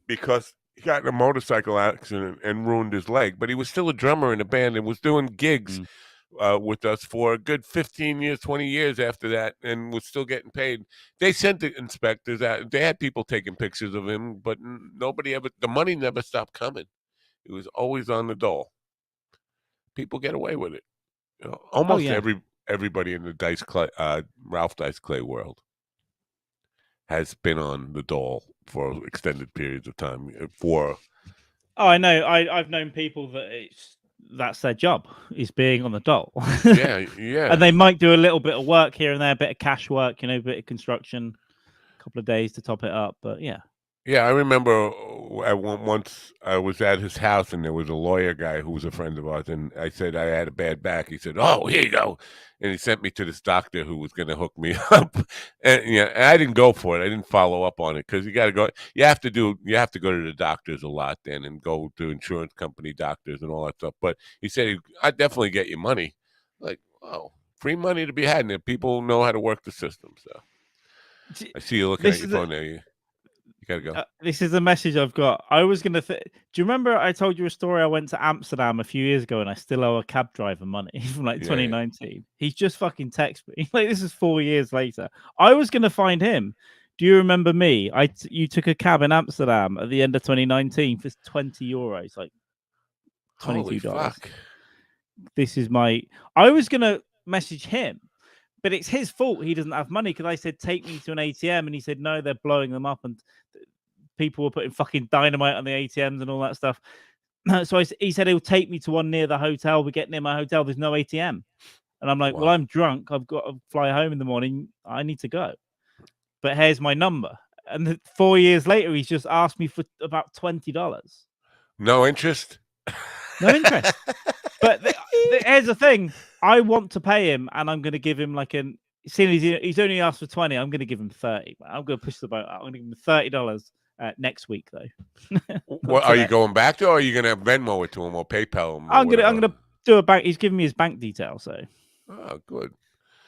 A: because he got in a motorcycle accident and ruined his leg, but he was still a drummer in a band and was doing gigs with us for a good 15 years, 20 years after that, and was still getting paid. They sent the inspectors out. They had people taking pictures of him, but the money never stopped coming. It was always on the dole. People get away with it. Almost everybody in the Ralph Dice Clay world has been on the dole for extended periods of time.
E: I know. I've known people that that's their job, is being on the dole.
A: Yeah.
E: And they might do a little bit of work here and there, a bit of cash work, a bit of construction, a couple of days to top it up. But yeah.
A: Yeah, I remember once I was at his house and there was a lawyer guy who was a friend of ours, and I said I had a bad back. He said, "Oh, here you go," and he sent me to this doctor who was going to hook me up. And I didn't go for it. I didn't follow up on it because you got to go. You have to go to the doctors a lot then, and go to insurance company doctors and all that stuff. But he said, "I'd definitely get you money." Like, oh, free money to be had, and people know how to work the system. So I see you looking at your phone there. You gotta go.
E: This is a message I've got. I was gonna. Do you remember I told you a story? I went to Amsterdam a few years ago, and I still owe a cab driver money from 2019. Yeah. He's just fucking texted me. Like, this is 4 years later. I was gonna find him. Do you remember me? You took a cab in Amsterdam at the end of 2019 for €20, like $22.
A: Holy fuck.
E: This is I was gonna message him. But it's his fault he doesn't have money, because I said, take me to an ATM. And he said, no, they're blowing them up. And people were putting fucking dynamite on the ATMs and all that stuff. So he said he'll take me to one near the hotel. We get near my hotel. There's no ATM. And I'm like, well, I'm drunk. I've got to fly home in the morning. I need to go. But here's my number. And 4 years later, he's just asked me for about $20.
A: No interest?
E: No interest. But here's the thing. I want to pay him, and I'm going to give him seeing he's only asked for 20, I'm going to give him 30. I'm going to push the boat out. I'm going to give him $30 next week, though.
A: What are you going back to, or are you going to Venmo it to him or PayPal him?
E: I'm going to do a bank. He's giving me his bank details, so.
A: Oh, good.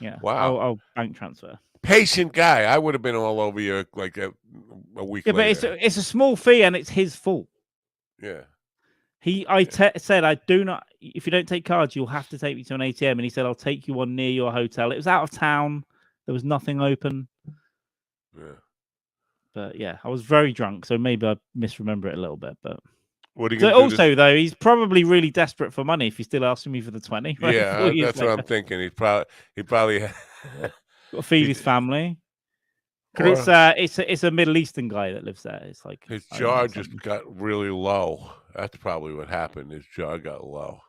E: Yeah.
A: Wow.
E: I'll bank transfer.
A: Patient guy. I would have been all over you like a week later.
E: But it's a small fee, and it's his fault.
A: Yeah.
E: Said, I do not, if you don't take cards, you'll have to take me to an ATM. And he said, I'll take you one near your hotel. It was out of town. There was nothing open.
A: Yeah.
E: But yeah, I was very drunk, so maybe I misremember it a little bit. But
A: what are you gonna do
E: though, he's probably really desperate for money if he's still asking me for the 20. Right?
A: Yeah, that's what I'm thinking. He probably
E: got to feed his family. Because it's a Middle Eastern guy that lives there. It's like
A: his jaw just got really low. That's probably what happened. His jaw got low.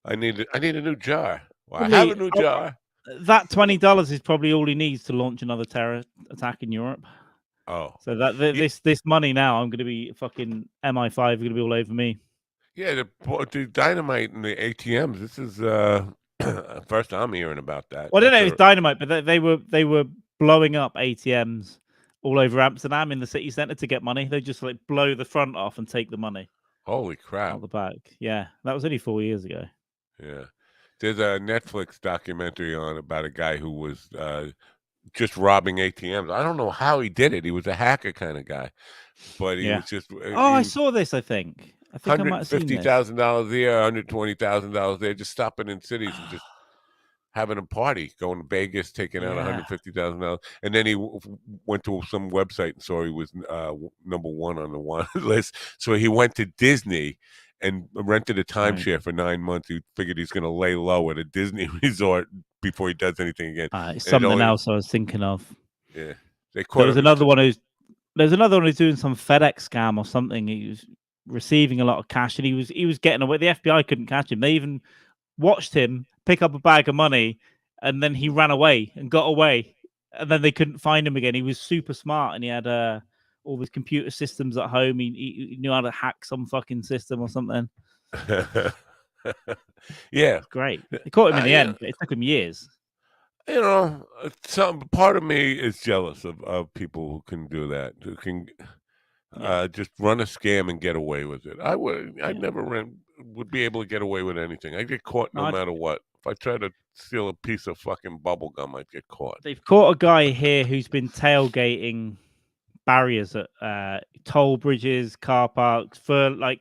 A: I need a new jar. Well, I have a new jar.
E: That $20 is probably all he needs to launch another terror attack in Europe.
A: Oh,
E: so that this money now, I'm going to be fucking MI5 going to be all over me.
A: Yeah, the dynamite in the ATMs. This is First, I'm hearing about that.
E: Well, I don't know
A: That's
E: if it's dynamite, but they were blowing up ATMs all over Amsterdam in the city centre to get money. They just like blow the front off and take the money
A: holy crap.
E: out the back. Yeah, that was only 4 years ago.
A: Yeah. There's a Netflix documentary on about a guy who was just robbing ATMs. I don't know how he did it. He was a hacker kind of guy, but he
E: Yeah.
A: was just
E: Oh, I saw this. I think I might have seen this.
A: $150,000 a year, $120,000 there, just stopping in cities and just having a party, going to Vegas, taking out
E: Yeah.
A: $150,000, and then he went to some website and saw he was number one on the wanted list. So he went to Disney and rented a timeshare for 9 months. He figured he's going to lay low at a Disney resort before he does anything again.
E: It's something else I was thinking of.
A: Yeah, they caught.
E: There's another one who's doing some FedEx scam or something. He was receiving a lot of cash, and he was getting away. The FBI couldn't catch him. They even watched him pick up a bag of money, and then he ran away and got away, and then they couldn't find him again. He was super smart, and he had all these computer systems at home. He knew how to hack some fucking system or something.
A: Yeah,
E: great. They caught him in the end, but it took him years.
A: You know, some part of me is jealous of people who can do that, who can just run a scam and get away with it. I never would be able to get away with anything. I get caught no matter what. If I try to steal a piece of fucking bubble gum, I'd get caught.
E: They've caught a guy here who's been tailgating barriers at toll bridges, car parks for like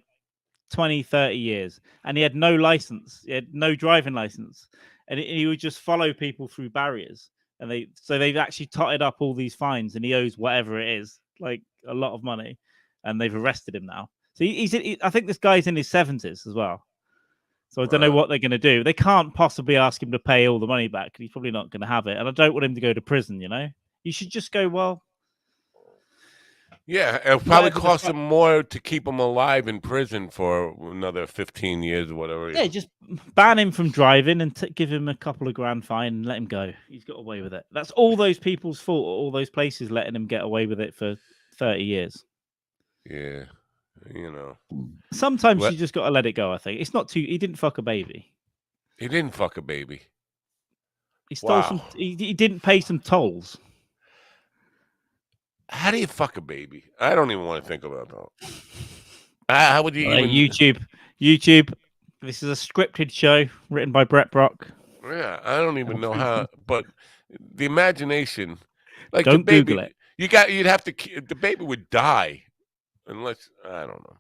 E: 20, 30 years, and he had no license. He had no driving license, and he would just follow people through barriers. And they've actually totted up all these fines, and he owes whatever it is, like a lot of money, and they've arrested him now. So I think this guy's in his 70s as well. So I don't know what they're going to do. They can't possibly ask him to pay all the money back. He's probably not going to have it, and I don't want him to go to prison. You know, you should just go, well.
A: Yeah, it'll probably cost him more to keep him alive in prison for another 15 years or whatever.
E: Yeah, just ban him from driving and give him a couple of grand fine and let him go. He's got away with it. That's all those people's fault, all those places letting him get away with it for 30 years.
A: Yeah, you know.
E: Sometimes you just got to let it go, I think. It's not too... He didn't fuck a baby.
A: He didn't fuck a baby.
E: He stole some... He didn't pay some tolls.
A: How do you fuck a baby? I don't even want to think about that. How would you even...
E: YouTube. This is a scripted show written by Brett Brock.
A: Yeah, I don't even know how, but the imagination, like
E: don't
A: the baby,
E: Google it.
A: You'd have to. The baby would die, unless I don't know.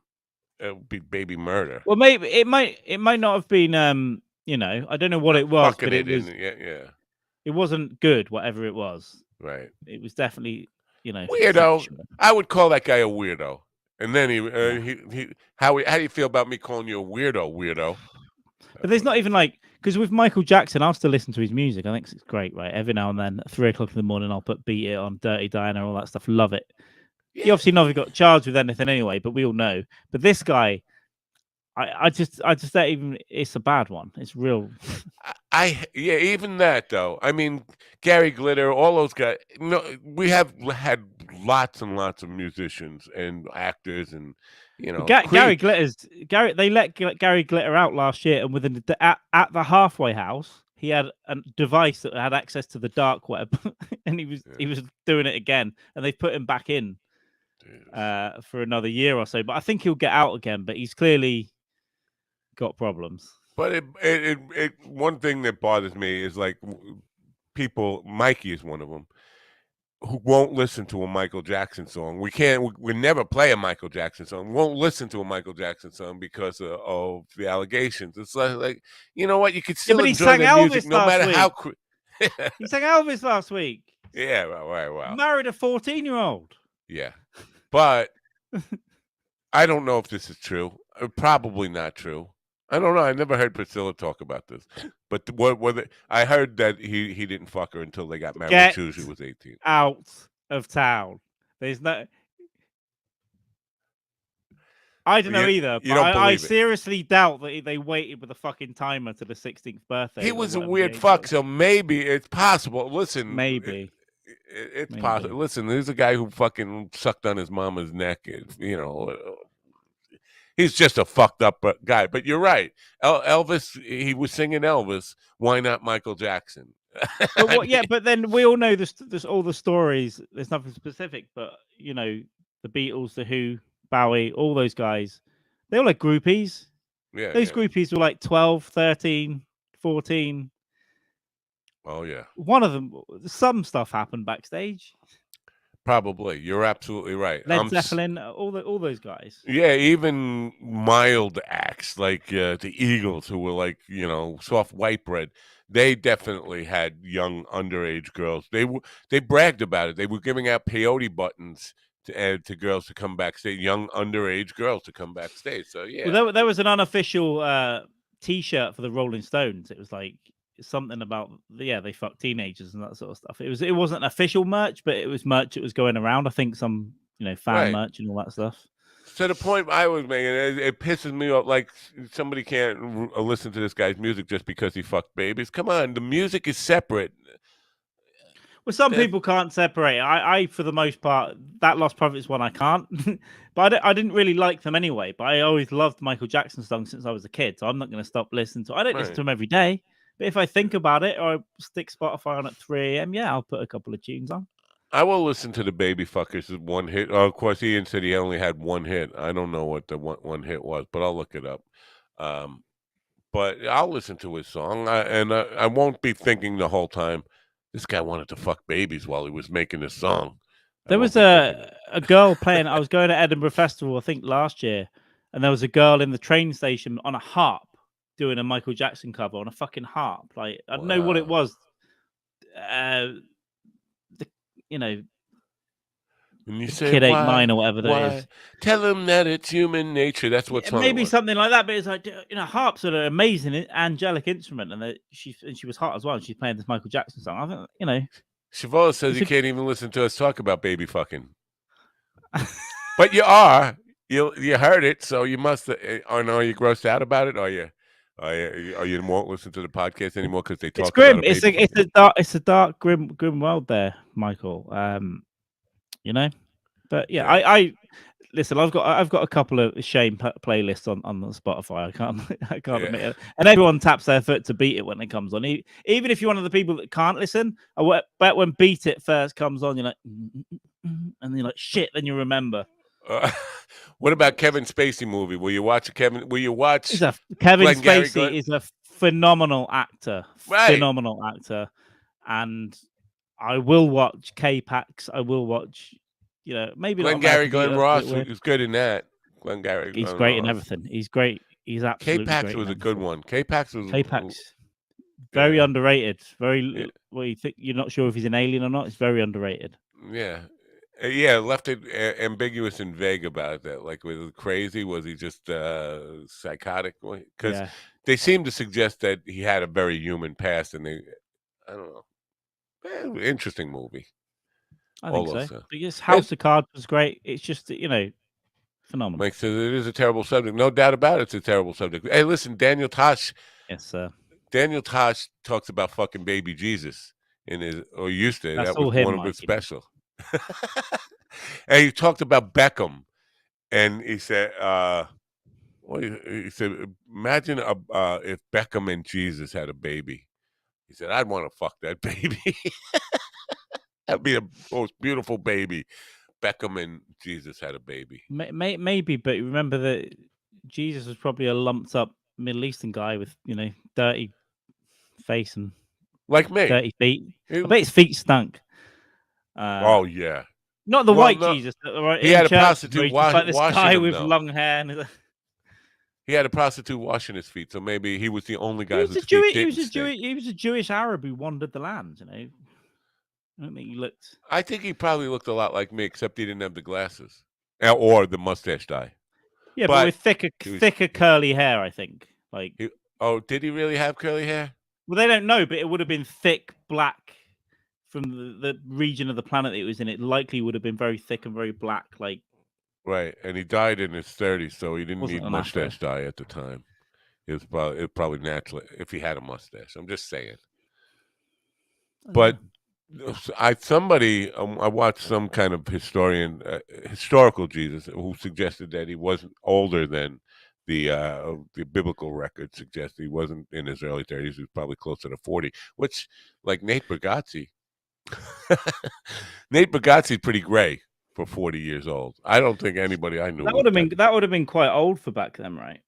A: It would be baby murder.
E: Well, maybe it might not have been. You know, I don't know what it was, but it was.
A: Yeah.
E: It wasn't good, whatever it was.
A: Right.
E: It was definitely, you know,
A: weirdo.
E: sexual.
A: I would call that guy a weirdo. And then he how do you feel about me calling you a weirdo?
E: But there's not even like, because with Michael Jackson, I'll still listen to his music. I think it's great, right? Every now and then, at 3 o'clock in the morning, I'll put Beat It on, Dirty Diana, all that stuff. Love it. Yeah. He obviously never got charged with anything anyway, but we all know. But this guy, I just don't even. It's a bad one. It's real.
A: Even that though. I mean, Gary Glitter, all those guys. No, we have had lots and lots of musicians and actors, and you know,
E: Gary They let Gary Glitter out last year, and within at the halfway house, he had a device that had access to the dark web, and he was doing it again, and they put him back in for another year or so. But I think he'll get out again. But he's clearly got problems.
A: But it one thing that bothers me is like people. Mikey is one of them who won't listen to a Michael Jackson song. We never play a Michael Jackson song. We won't listen to a Michael Jackson song because of the allegations. It's like you know what? You could still enjoy the music no matter how.
E: He sang Elvis last week.
A: Yeah, right.
E: Married a 14-year-old.
A: Yeah, but I don't know if this is true. Probably not true. I don't know. I never heard Priscilla talk about this, but I heard that he didn't fuck her until they got married too. She was 18.
E: Out of town. There's no. I don't know either. But I seriously doubt that they waited with a fucking timer to the 16th birthday.
A: He was a weird fuck, so maybe it's possible. Listen,
E: maybe
A: it's possible. Listen, there's a guy who fucking sucked on his mama's neck. You know. He's just a fucked up guy. But you're right. Elvis, he was singing Elvis. Why not Michael Jackson?
E: But what? Yeah, but then we all know this all the stories. There's nothing specific, but you know, the Beatles, the Who, Bowie, all those guys, they all had groupies.
A: Yeah,
E: Those
A: yeah.
E: groupies were like 12, 13, 14.
A: Oh, yeah.
E: One of them, some stuff happened backstage.
A: Probably. You're absolutely right.
E: Led Zeppelin, all those guys.
A: Yeah, even mild acts like the Eagles, who were like, soft white bread, they definitely had young underage girls. They bragged about it. They were giving out peyote buttons to girls to come backstage, young underage girls to come backstage. So yeah,
E: Well, there was an unofficial T-shirt for the Rolling Stones. It was like something about they fuck teenagers and that sort of stuff. It wasn't official merch, but it was merch that was going around. I think some fan
A: right.
E: merch and all that stuff.
A: To the point I was making, it pisses me off. Like somebody can't listen to this guy's music just because he fucked babies. Come on, the music is separate.
E: Well, some people can't separate. I, for the most part, that Lost Prophets one I can't. But I didn't really like them anyway. But I always loved Michael Jackson songs since I was a kid, so I'm not going to stop listening to. I don't listen to them every day, but if I think about it, or I stick Spotify on at 3 a.m., yeah, I'll put a couple of tunes on.
A: I will listen to the Baby Fuckers' one hit. Oh, of course, Ian said he only had one hit. I don't know what the one hit was, but I'll look it up. But I'll listen to his song, I won't be thinking the whole time, this guy wanted to fuck babies while he was making this song.
E: There was a girl playing. I was going to Edinburgh Festival, I think last year, and there was a girl in the train station on a harp doing a Michael Jackson cover on a fucking harp. Like I don't know what it was.
A: When you say
E: Kid
A: why,
E: 8 9 or whatever that is.
A: Tell him that it's human nature. That's what song
E: maybe
A: it was.
E: something like that. But it's like harps are an amazing angelic instrument, and she was hot as well. And she's playing this Michael Jackson song. I think
A: Chavola says you can't even listen to us talk about baby fucking. But you are. You heard it, so you must. Are you grossed out about it? Or you won't listen to the podcast anymore because they talk
E: grim.
A: about
E: It's a dark, grim world there, Michael. But yeah, I listen. I've got a couple of shame playlists on Spotify. I can't admit it. And everyone taps their foot to Beat It when it comes on. Even if you're one of the people that can't listen, I bet when Beat It first comes on, you're like, and then you're like, shit. Then you remember.
A: What about Kevin Spacey movie? Will you watch Kevin? Will you watch?
E: Kevin Spacey is a phenomenal actor.
A: Right.
E: Phenomenal actor, and I will watch K-Pax. I will watch. Maybe
A: Glengarry Glen Ross was good in that. Glengarry.
E: He's great in everything. He's great. He's absolutely
A: K-Pax
E: great.
A: was a good one. K-Pax
E: very underrated. Very. Well, you think you're not sure if he's an alien or not? It's very underrated.
A: Yeah. Left it ambiguous and vague about that. Like, was it crazy? Was he just psychotic? Because they seem to suggest that he had a very human past, and I don't know. Interesting movie.
E: I think so. Because House of Cards was great. It's just phenomenal.
A: Mike says it is a terrible subject. No doubt about it. It's a terrible subject. Hey, listen, Daniel Tosh.
E: Yes, sir.
A: Daniel Tosh talks about fucking baby Jesus in his, or used to.
E: That's
A: that was
E: him,
A: one of his special. And he talked about Beckham, and he said, imagine if Beckham and Jesus had a baby. He said, I'd want to fuck that baby. That'd be the most beautiful baby. Beckham and Jesus had a baby.
E: Maybe, but remember that Jesus was probably a lumped up Middle Eastern guy with dirty face and
A: like me,
E: dirty feet. I bet his feet stunk.
A: Oh yeah,
E: not the white Jesus. Right,
A: he had a prostitute
E: like this
A: washing
E: guy
A: him,
E: with
A: though.
E: long hair. And
A: he had a prostitute washing his feet, so maybe he was the only guy whose feet
E: he was a Jewish Arab who wandered the land. I don't think he looked.
A: I think he probably looked a lot like me, except he didn't have the glasses or the mustache dye.
E: Yeah, but with thicker curly hair, I think.
A: Did he really have curly hair?
E: Well, they don't know, but it would have been thick black from the region of the planet it was in. It likely would have been very thick and very black, like.
A: Right, and he died in his 30s, so he didn't need mustache dye at the time. It was probably natural if he had a mustache. I'm just saying. But I watched some kind of historical Jesus who suggested that he wasn't older than the biblical record suggests. He wasn't in his early 30s. He was probably closer to 40, which, like Nate Bargatze, Nate Bargatze's pretty gray for 40 years old. I don't think anybody I knew
E: That would have
A: that.
E: been quite old for back then, right?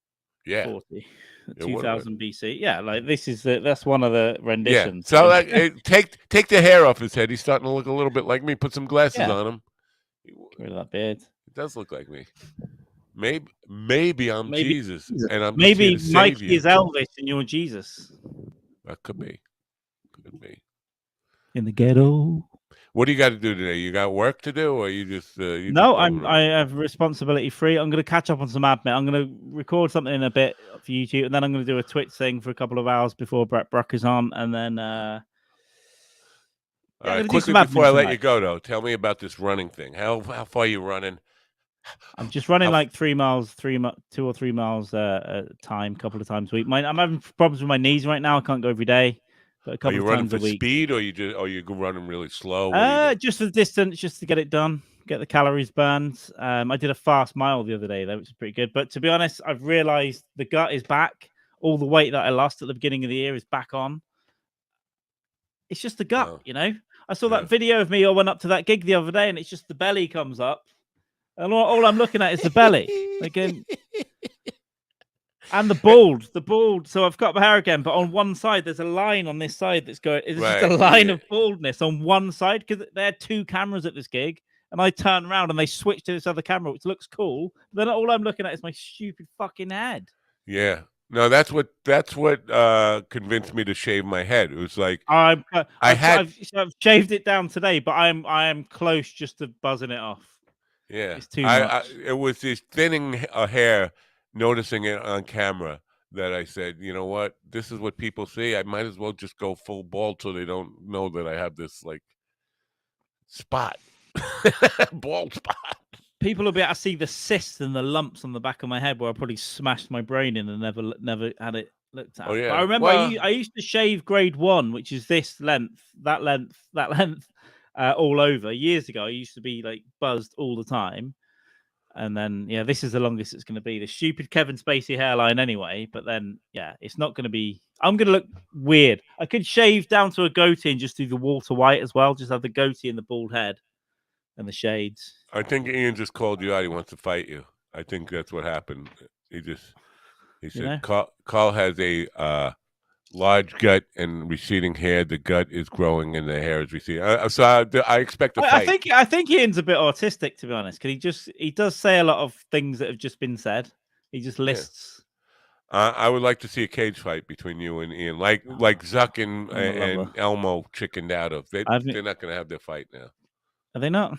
A: Yeah,
E: 40,
A: it would have
E: 2000 BC. Yeah, like that's one of the
A: Yeah.
E: renditions.
A: So take the hair off his head. He's starting to look a little bit like me. Put some glasses
E: Yeah.
A: on him.
E: Get rid of that beard.
A: It does look like me. Maybe I'm
E: Maybe
A: Jesus and I'm just here to save
E: Mikey
A: you.
E: is Elvis and you're Jesus
A: That could be. Could be.
E: in the ghetto.
A: What do you got to do today? You got work to do, or you just
E: No, I have responsibility free. I'm going to catch up on some admin. I'm going to record something in a bit for YouTube, and then I'm going to do a Twitch thing for a couple of hours before Brett Bruck is on, and then
A: All right,
E: quickly
A: before I let you go, though, tell me about this running thing. How far are you running?
E: I'm just running like 3 miles, 2 or 3 miles a time, a couple of times a week. I'm having problems with my knees right now. I can't go every day, but a couple of times a week.
A: Are you running for speed, or you running really slow?
E: Just for the distance, just to get it done, get the calories burned. I did a fast mile the other day, though, which is pretty good. But to be honest, I've realized the gut is back. All the weight that I lost at the beginning of the year is back on. It's just the gut, you know. I saw that video of me. I went up to that gig the other day, and it's just the belly comes up, and all I'm looking at is the belly, again, and the bald. So I've got my hair again, but on one side there's a line on this side that's going. It's just a line of baldness on one side because they had 2 cameras at this gig, and I turn around and they switch to this other camera, which looks cool. Then all I'm looking at is my stupid fucking head.
A: Yeah. No, that's what convinced me to shave my head. It was like
E: I've shaved it down today, but I am close just to buzzing it off.
A: Yeah,
E: it's too much.
A: It was this thinning a hair, noticing it on camera, that I said, you know what, this is what people see. I might as well just go full bald so they don't know that I have this like spot, bald spot.
E: People will be able to see the cysts and the lumps on the back of my head where I probably smashed my brain in and never had it looked at.
A: Oh yeah,
E: but I remember I used to shave grade 1, which is this length, that length, all over years ago. I used to be like buzzed all the time, and then this is the longest it's going to be. The stupid Kevin Spacey hairline, anyway. But then it's not going to be. I'm going to look weird. I could shave down to a goatee and just do the Walter White as well. Just have the goatee and the bald head. And the shades.
A: I think Ian just called you out. He wants to fight you. I think that's what happened. He said, Carl has a large gut and receding hair. The gut is growing and the hair is receding. So I expect a fight.
E: I think Ian's a bit autistic, to be honest, because he does say a lot of things that have just been said. He just lists.
A: Yeah. I would like to see a cage fight between you and Ian, like Zuck and Elmo chickened out of. They're not going to have their fight now.
E: Are they not?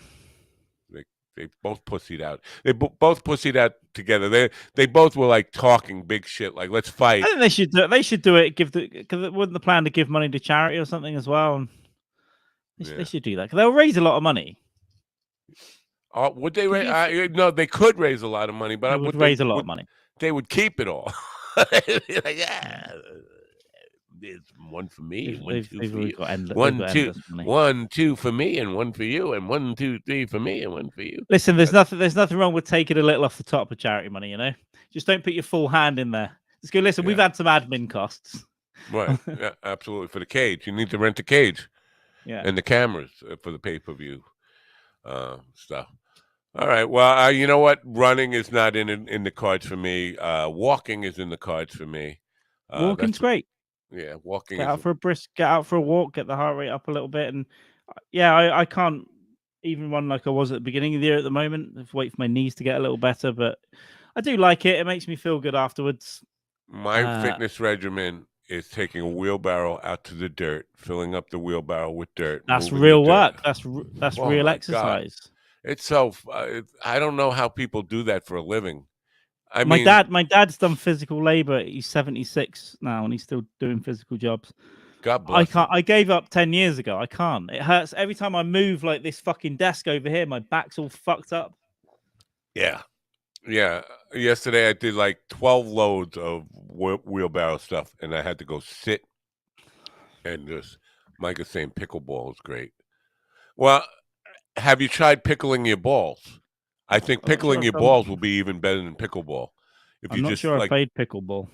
A: They both pussied out. They both pussied out together. They both were like talking big shit, like let's fight.
E: I think they should do it. They should do it. Because wouldn't the plan to give money to charity or something as well? They should do that because they'll raise a lot of money.
A: Would they raise? No, they could raise a lot of money, but
E: they would raise a lot of money.
A: They would keep it all. Like, there's one for me, and one, 2 for you. One, 2 for me, and 1 for you, and 1, 2, 3 for me, and 1 for you.
E: Listen, there's nothing wrong with taking a little off the top of charity money. You know, just don't put your full hand in there. Just go. Listen, we've had some admin costs.
A: Right. Yeah, absolutely. For the cage, you need to rent a cage.
E: Yeah.
A: And the cameras for the pay-per-view stuff. All right. Well, you know what? Running is not in the cards for me. Walking is in the cards for me.
E: Walking's great.
A: Yeah, walking.
E: Get out for a walk, get the heart rate up a little bit, and I can't even run like I was at the beginning of the year at the moment. I have to wait for my knees to get a little better, but I do like it. It makes me feel good afterwards.
A: My fitness regimen is taking a wheelbarrow out to the dirt, filling up the wheelbarrow with dirt.
E: That's real work. That's real exercise.
A: God. It's so. I don't know how people do that for a living.
E: My dad's done physical labor. He's 76 now, and he's still doing physical jobs.
A: God bless.
E: I gave up 10 years ago. I can't. It hurts every time I move like this fucking desk over here. My back's all fucked up.
A: Yeah. Yesterday I did like 12 loads of wheelbarrow stuff, and I had to go sit and just Mike is saying pickleball is great. Well, have you tried pickling your balls? I think
E: I'm not sure
A: pickling
E: I've
A: your
E: done
A: balls
E: that.
A: will be even better than pickleball. If
E: I'm
A: you
E: not
A: just
E: sure I've
A: like
E: played pickleball.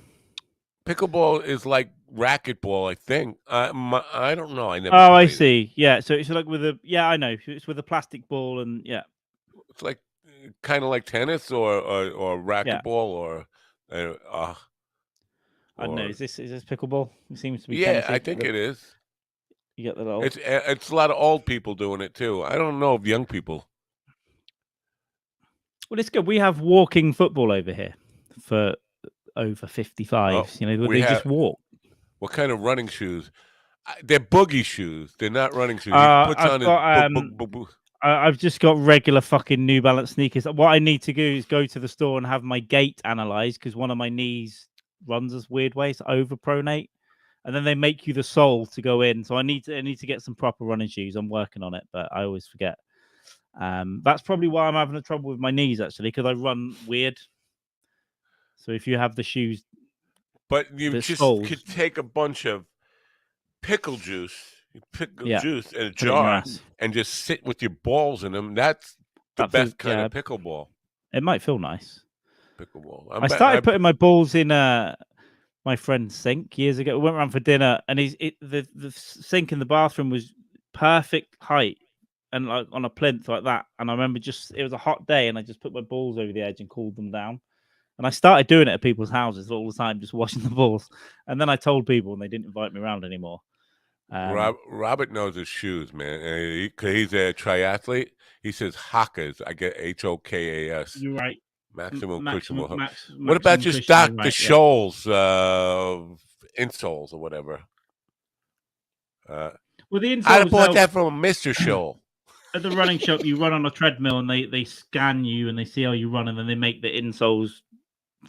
A: pickleball is like racquetball, I think. I don't know. I never
E: Oh, I
A: played it.
E: see. Yeah, so it's like with a I know it's with a plastic ball and yeah.
A: It's like kind of like tennis or
E: Yeah.
A: racquetball or uh,
E: I don't know.
A: or
E: Is this pickleball? It seems to be
A: yeah, I
E: tennisy.
A: think it is.
E: You get the little.
A: It's a lot of old people doing it too. I don't know of young people.
E: Well, it's good. We have walking football over here for over 55s. You know, where
A: We
E: they
A: have
E: just walk.
A: what kind of running shoes? They're boogie shoes. They're not running shoes. He puts
E: I've
A: on his
E: got I've just got regular fucking New Balance sneakers. What I need to do is go to the store and have my gait analyzed because one of my knees runs this weird way. It's overpronate, and then they make you the sole to go in. So I need to get some proper running shoes. I'm working on it, but I always forget. That's probably why I'm having a trouble with my knees actually because I run weird. So if you have the shoes,
A: But you
E: the
A: just
E: soles,
A: could take a bunch of pickle juice,
E: yeah,
A: juice in a
E: put it in your
A: jar,
E: ass.
A: and just sit with your balls in them. That's the
E: That feels
A: best kind
E: yeah.
A: of pickleball.
E: It might feel nice.
A: Pickleball.
E: I started putting my balls in my friend's sink years ago. We went around for dinner, and the sink in the bathroom was perfect height and like on a plinth like that. And I remember it was a hot day, and I just put my balls over the edge and cooled them down. And I started doing it at people's houses all the time, just washing the balls. And then I told people, and they didn't invite me around anymore.
A: Robert knows his shoes, man. He's a triathlete. He says Hokas. I get HOKAS.
E: You're right.
A: Maximum cushion will help.
E: Maximum
A: What about just
E: cushion. You're
A: Dr.
E: right, yeah.
A: Scholl's insoles or whatever?
E: Well, the
A: I'd have
E: insoles
A: bought
E: help.
A: that from Mr. Scholl.
E: At the running shop, you run on a treadmill and they scan you and they see how you run, and then they make the insoles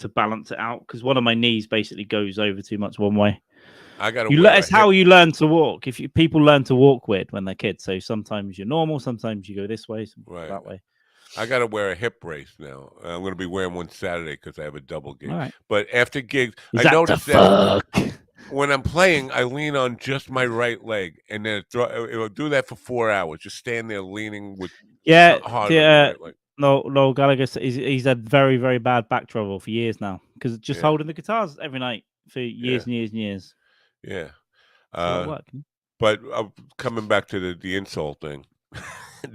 E: to balance it out. Because one of my knees basically goes over too much one way.
A: I got to
E: It's how you learn to walk. People learn to walk weird when they're kids. So sometimes you're normal, sometimes you go this way, sometimes that way.
A: I got to wear a hip brace now. I'm going to be wearing one Saturday because I have a double gig.
E: All right.
A: But after gigs,
E: Is
A: I
E: that
A: noticed
E: the
A: that
E: fuck?
A: when I'm playing, I lean on just my right leg, and then it'll do that for 4 hours. Just stand there leaning with hard on the right leg.
E: No, Gallagher, he's had very, very bad back trouble for years now because just holding the guitars every night for years and years and years.
A: Yeah.
E: It's a lot of work.
A: But coming back to the insult thing,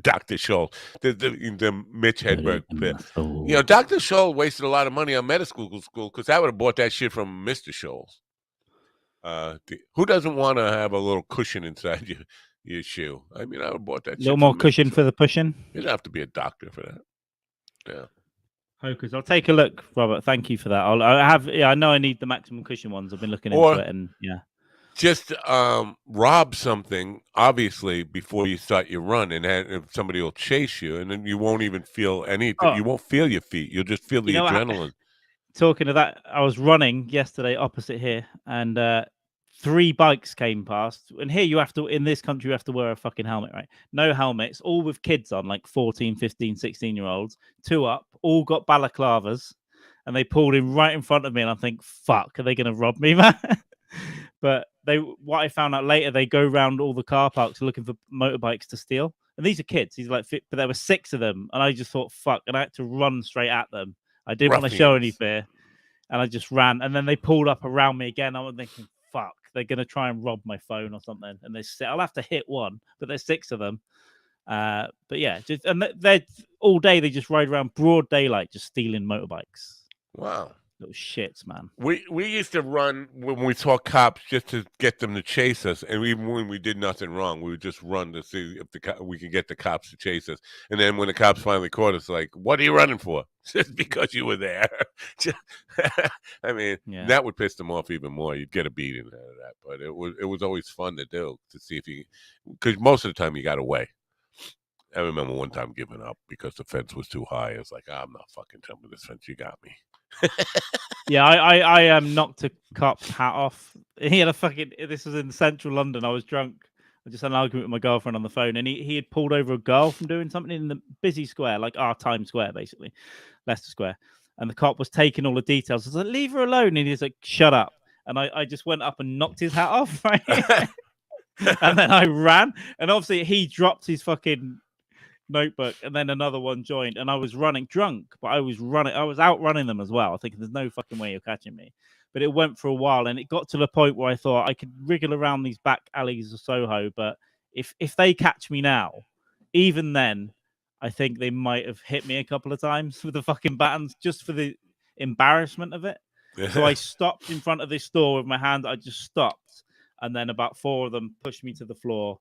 A: Dr. Scholl, the Mitch Hedberg bit. You know, Dr. Scholl wasted a lot of money on medical school because I would have bought that shit from Mr. Scholl's. Who doesn't want to have a little cushion inside your shoe? I mean, I would have bought that.
E: A little more cushion for the pushing.
A: You don't have to be a doctor for that. Yeah.
E: Hokers. I'll take a look, Robert. Thank you for that. I know I need the maximum cushion ones. I've been looking into it, and
A: just rob something obviously before you start your run, and if somebody will chase you, and then you won't even feel anything. You won't feel your feet. You'll just feel the adrenaline.
E: Talking of that, I was running yesterday opposite here, and 3 bikes came past. And here in this country, you have to wear a fucking helmet, right? No helmets, all with kids on, like 14, 15, 16-year-olds, 2 up, all got balaclavas, and they pulled in right in front of me, and I think, fuck, are they going to rob me, man? But what I found out later, they go around all the car parks looking for motorbikes to steal. And these are kids. But there were 6 of them, and I just thought, fuck, and I had to run straight at them. I didn't want to show any fear, and I just ran. And then they pulled up around me again. I was thinking, fuck, they're going to try and rob my phone or something. And I'll have to hit one, but there's 6 of them. But yeah, they're all day. They just ride around broad daylight, just stealing motorbikes.
A: Wow.
E: Little shits, man.
A: We used to run when we saw cops just to get them to chase us, and even when we did nothing wrong, we would just run to see if we could get the cops to chase us. And then when the cops finally caught us, like, "What are you running for?" Just because you were there. I mean, that would piss them off even more. You'd get a beating out of that, but it was always fun to do, to see if you, because most of the time you got away. I remember one time giving up because the fence was too high. I was like, I'm not fucking jumping this fence. You got me.
E: Yeah, I knocked a cop's hat off. He had this was in central London. I was drunk. I just had an argument with my girlfriend on the phone, and he had pulled over a girl from doing something in the busy square, like our Times Square, basically, Leicester Square. And the cop was taking all the details. I was like, leave her alone. And he's like, shut up. And I just went up and knocked his hat off, right? And then I ran, and obviously he dropped his fucking notebook, and then another one joined, and I was running drunk, but I was outrunning them as well. I think there's no fucking way you're catching me. But it went for a while, and it got to the point where I thought I could wriggle around these back alleys of Soho, but if they catch me now, even then, I think they might have hit me a couple of times with the fucking batons just for the embarrassment of it. So I stopped in front of this store with my hand. I just stopped, and then about 4 of them pushed me to the floor.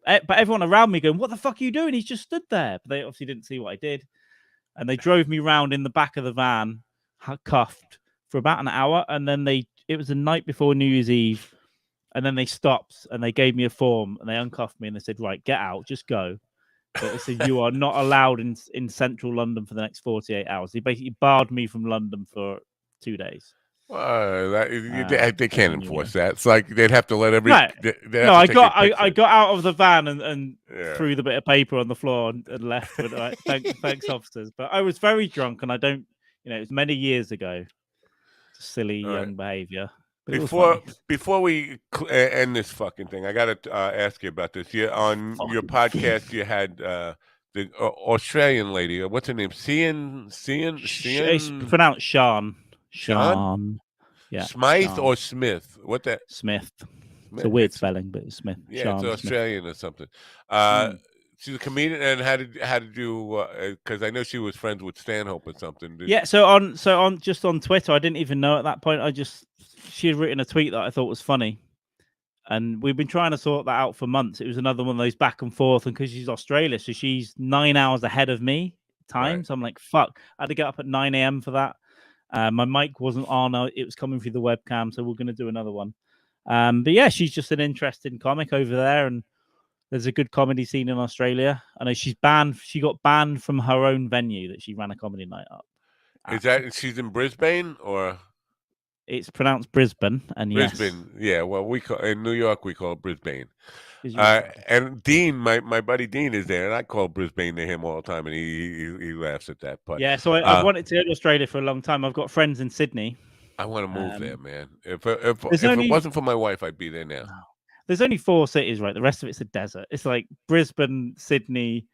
E: But everyone around me going, "What the fuck are you doing?" He's just stood there. But they obviously didn't see what I did, and they drove me round in the back of the van, cuffed for about an hour, and then it was the night before New Year's Eve, and then they stopped and they gave me a form and they uncuffed me and they said, "Right, get out, just go." But they said, "You are not allowed in central London for the next 48 hours." They basically barred me from London for 2 days.
A: They can't enforce that. It's like they'd have to let every.
E: Right.
A: They'd
E: No,
A: have to
E: I got out of the van and
A: Yeah.
E: threw the bit of paper on the floor and left. With, thanks, officers. But I was very drunk, and I don't, it was many years ago. Silly young behavior.
A: Before we end this fucking thing, I got to ask you about this. On your podcast, you had the Australian lady. What's her name? Cian.
E: It's pronounced Sean.
A: Sean?
E: Yeah.
A: Smythe
E: Sean.
A: or Smith? What that?
E: Smith. It's a weird spelling, but it's Smith.
A: Yeah,
E: Sean
A: it's Australian
E: Smith.
A: or something. She's a comedian, and how did you? Because I know she was friends with Stanhope or something.
E: Yeah. So on just on Twitter, I didn't even know at that point. She had written a tweet that I thought was funny, and we've been trying to sort that out for months. It was another one of those back and forth, and because she's Australia, so she's 9 hours ahead of me time. Right. So I'm like, fuck. I had to get up at 9 a.m. for that. My mic wasn't on; it was coming through the webcam, so we're going to do another one. But yeah, she's just an interesting comic over there, and there's a good comedy scene in Australia. I know she's banned. She got banned from her own venue that she ran a comedy night up.
A: Is that she's in Brisbane or?
E: It's pronounced Brisbane, and
A: Brisbane, yes. Yeah. Well, in New York we call it Brisbane. And Dean, my buddy Dean is there, and I call Brisbane to him all the time, and he laughs at that. But
E: yeah, so I've wanted to go to Australia for a long time. I've got friends in Sydney.
A: I want to move there, man. If it wasn't for my wife, I'd be there now.
E: No. There's only 4 cities, right? The rest of it's a desert. It's like Brisbane, Sydney,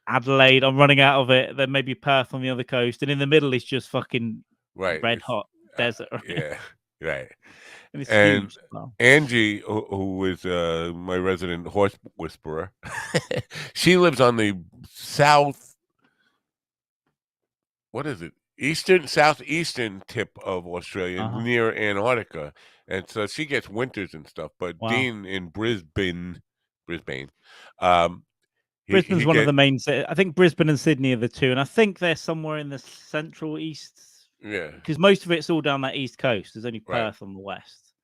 E: Adelaide. I'm running out of it. Then maybe Perth on the other coast, and in the middle is just fucking red hot desert. Right?
A: Yeah, right.
E: And it's huge.
A: Wow. Angie, who is my resident horse whisperer, she lives on the south. What is it? Southeastern tip of Australia, near Antarctica, and so she gets winters and stuff. But Dean in Brisbane,
E: Brisbane's one of the main cities. I think Brisbane and Sydney are the two, and I think they're somewhere in the central east.
A: Yeah,
E: because most of it's all down that east coast. There's only Perth on the west.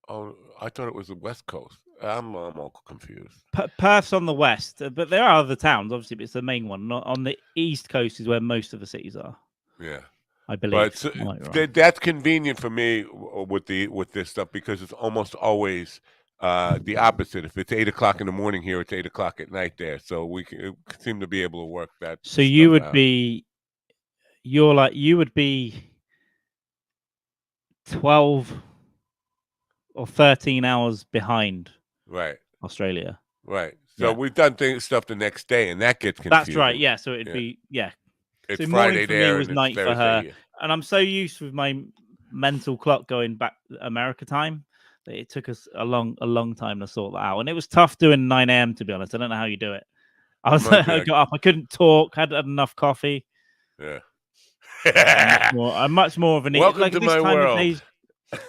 A: Oh, I thought it was the west coast. I'm all confused.
E: Perth's on the west, but there are other towns, obviously, but it's the main one. Not on the east coast is where most of the cities are.
A: Yeah,
E: I believe.
A: But that's convenient for me with this stuff because it's almost always the opposite. If it's 8 o'clock in the morning here, it's 8 o'clock at night there. So we seem to be able to work that.
E: So you would be, you would be 12 or 13 hours behind.
A: Right.
E: Australia.
A: Right. So we've done stuff the next day, and that gets confusing.
E: That's right. Yeah. So it'd be
A: It's
E: so
A: Friday
E: for
A: there,
E: me was
A: and
E: night
A: Thursday
E: for her,
A: here.
E: and I'm so used with my mental clock going back America time that it took us a long time to sort that out, and it was tough doing 9 a.m. to be honest. I don't know how you do it. I got up, I couldn't talk, hadn't had enough coffee.
A: Yeah.
E: I'm much more of an
A: Welcome to my world.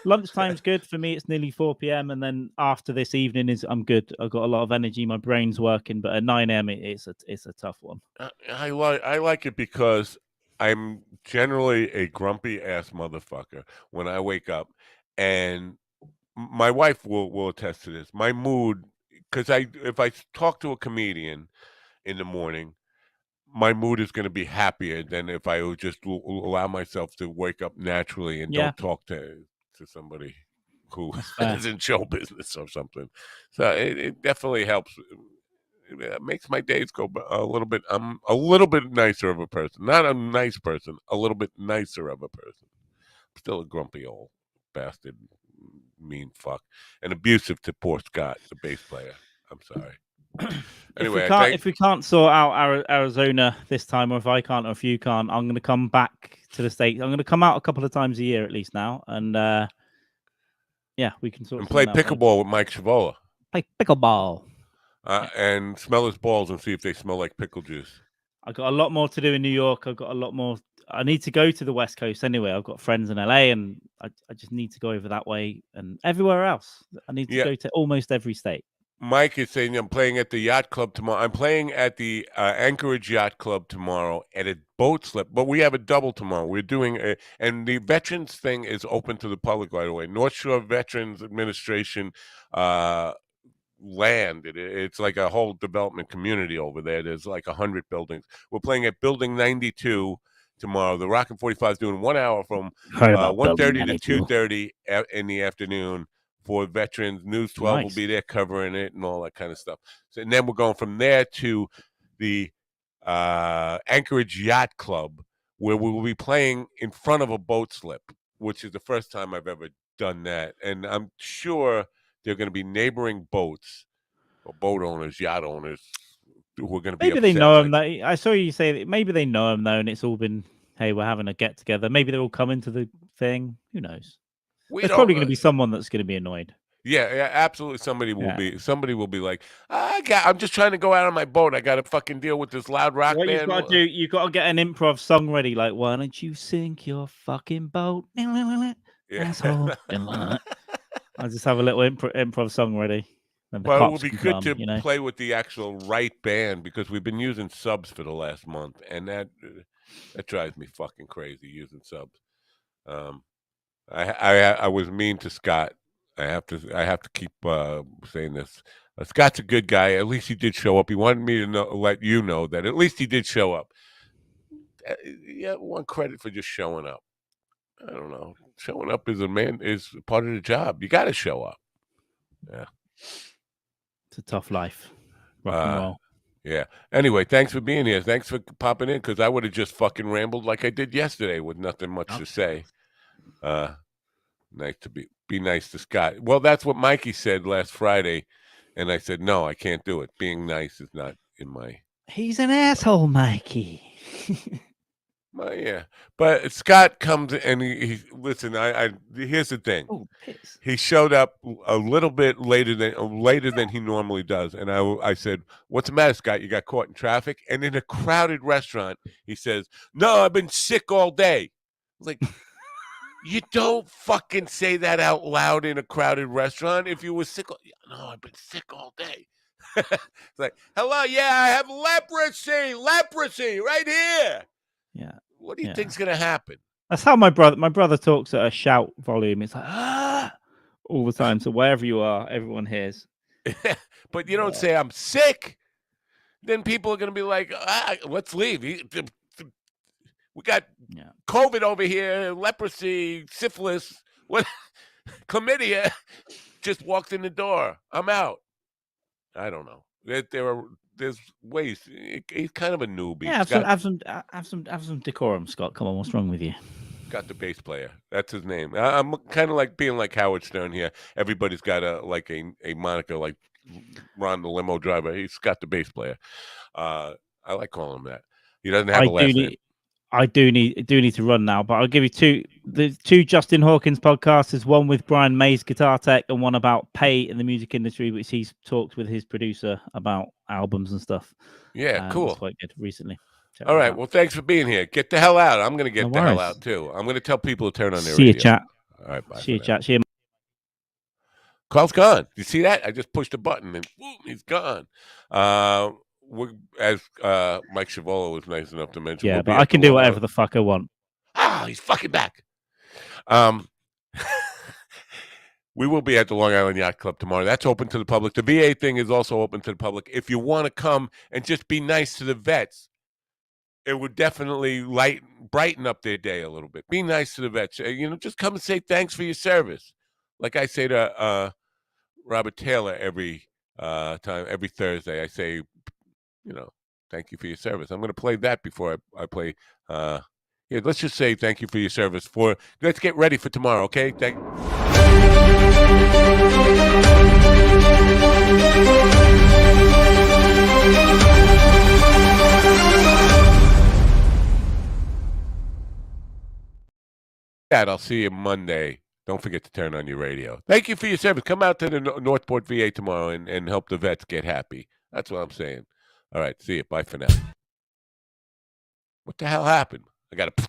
E: Lunchtime's good for me. It's nearly 4 p.m. and then after this evening I'm good. I've got a lot of energy. My brain's working. But at 9 a.m. it's a tough one.
A: I like it because I'm generally a grumpy ass motherfucker when I wake up, and my wife will attest to this. My mood, because if I talk to a comedian in the morning, my mood is going to be happier than if I would just allow myself to wake up naturally and don't talk to somebody who is in show business or something. So it definitely helps. It makes my days go a little bit. I'm a little bit nicer of a person. Not a nice person, a little bit nicer of a person. Still a grumpy old bastard, mean fuck, and abusive to poor Scott, the bass player. I'm sorry. Anyway,
E: if we can't sort out Arizona this time, or if I can't, or if you can't, I'm going to come back to the States. I'm going to come out a couple of times a year at least now, and we can sort
A: and play
E: something out.
A: pickleball with Mike Chavola.
E: Play pickleball.
A: And smell his balls and see if they smell like pickle juice.
E: I got a lot more to do in New York. I've got a lot more. I need to go to the West Coast anyway. I've got friends in LA, and I just need to go over that way and everywhere else. I need to go to almost every state.
A: Mike is saying I'm playing at the yacht club tomorrow. I'm playing at the Anchorage Yacht Club tomorrow at a boat slip, but we have a double tomorrow. We're doing and the veterans thing is open to the public right away. North Shore Veterans Administration land. It's like a whole development community over there. There's like 100 buildings. We're playing at Building 92 tomorrow. The Rockin' 45 is doing 1 hour from 1:30 to 2:30 in the afternoon for veterans. News 12 will be there covering it and all that kind of stuff. So, and then we're going from there to the Anchorage Yacht Club, where we will be playing in front of a boat slip, which is the first time I've ever done that. And I'm sure there are going to be neighboring boats or boat owners, yacht owners, who are going to be
E: maybe
A: upset.
E: They know him. I saw you say that maybe they know him though, and it's all been, hey, we're having a get together. Maybe they're all coming to the thing. Who knows? There's probably going to be someone that's going to be annoyed.
A: Yeah, absolutely. Somebody will be like, I'm just trying to go out on my boat. I got to fucking deal with this loud rock band.
E: You've got to do, you've got to get an improv song ready. Like, why don't you sink your fucking boat? Asshole. I'll just have a little improv song ready.
A: Well, it would be good to play with the actual right band, because we've been using subs for the last month, and that drives me fucking crazy using subs. I was mean to Scott. I have to keep saying this. Scott's a good guy. At least he did show up. He wanted me to let you know that at least he did show up. Yeah, one credit for just showing up. I don't know. Showing up is part of the job. You got to show up. Yeah.
E: It's a tough life. Rock and roll.
A: Yeah. Anyway, thanks for being here. Thanks for popping in, because I would have just fucking rambled like I did yesterday with nothing much to say. Nice to be nice to Scott. Well, that's what Mikey said last Friday, and I said, no, I can't do it. Being nice is not in my...
E: He's an asshole, Mikey.
A: Yeah, but Scott comes and he listen. I here's the thing.
E: Oh, piss.
A: He showed up a little bit later than he normally does, and I said, "What's the matter, Scott? You got caught in traffic?" And in a crowded restaurant, he says, "No, I've been sick all day." I was like, you don't fucking say that out loud in a crowded restaurant. If you were sick, no, I've been sick all day. It's like, hello, yeah, I have leprosy right here.
E: Yeah.
A: What do you think's gonna happen?
E: That's how my brother talks at a shout volume. It's like all the time. So wherever you are, everyone hears.
A: But you don't say I'm sick. Then people are gonna be like, let's leave. We got COVID over here, leprosy, syphilis, what? Chlamydia. Just walked in the door. I'm out. I don't know. There's ways. He's kind of a newbie.
E: Yeah, have some decorum, Scott. Come on, what's wrong with you?
A: Got the bass player. That's his name. I'm kind of like being like Howard Stern here. Everybody's got a moniker like Ron the limo driver. He's got the bass player. I like calling him that. He doesn't have a last name.
E: I do need to run now, but I'll give you the two Justin Hawkins podcasts. There's one with Brian May's Guitar Tech and one about pay in the music industry, which he's talked with his producer about albums and stuff.
A: Yeah, cool.
E: It's quite good recently.
A: All right. Well, thanks for being here. Get the hell out. I'm going to get the hell out too. I'm going to tell people to turn on their radio.
E: See you, chat.
A: All right. Bye.
E: See you, chat. See you.
A: Carl's gone. You see that? I just pushed a button and boom, he's gone. As Mike Chavola was nice enough to mention.
E: Yeah, but I can do whatever the fuck I want.
A: He's fucking back. We will be at the Long Island Yacht Club tomorrow. That's open to the public. The VA thing is also open to the public. If you want to come and just be nice to the vets, it would definitely brighten up their day a little bit. Be nice to the vets. Just come and say thanks for your service. Like I say to Robert Taylor every Thursday, I say, thank you for your service. I'm going to play that before I play Yeah, let's just say thank you for your service. Let's get ready for tomorrow, okay? Thank. I'll see you Monday. Don't forget to turn on your radio. Thank you for your service. Come out to the Northport VA tomorrow and help the vets get happy. That's what I'm saying. All right, see you. Bye for now. What the hell happened? I got to.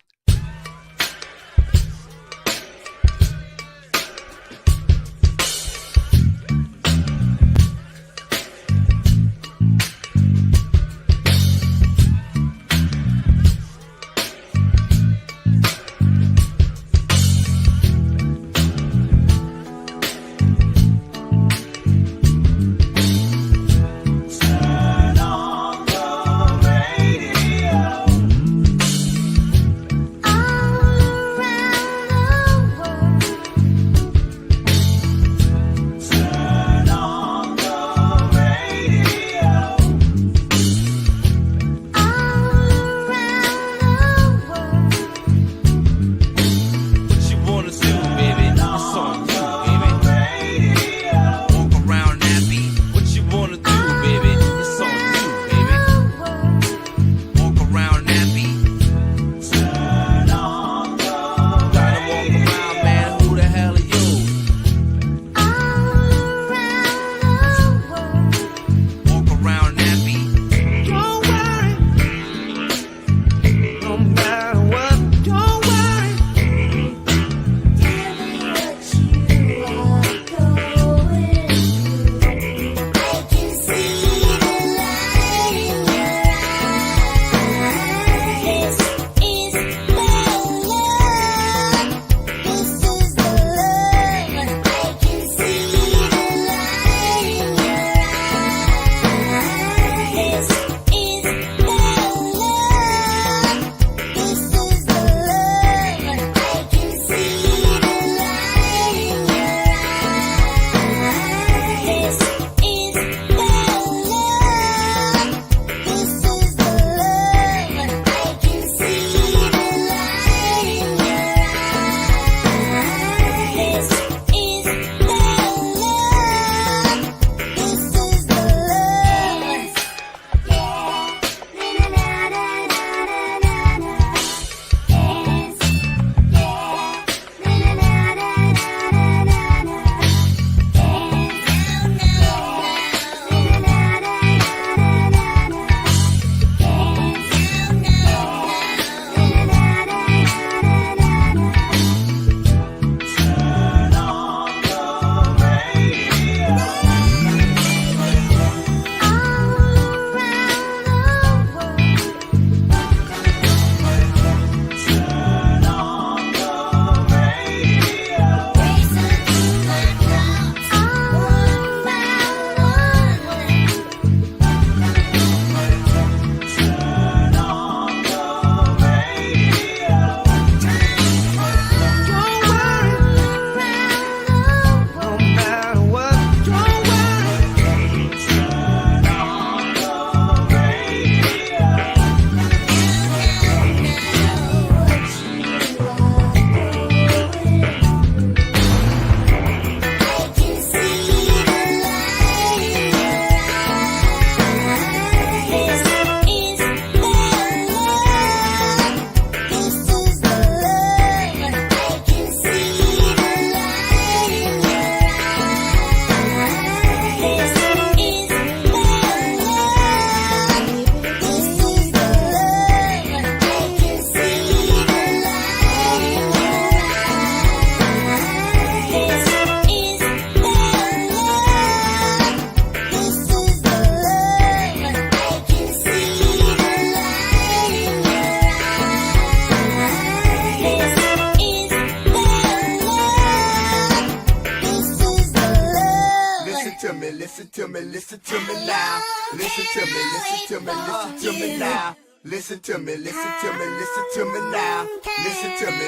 F: listen to me now. Listen to me, listen to me, listen to me now. Listen to me, listen to me, listen to me now. Listen to me.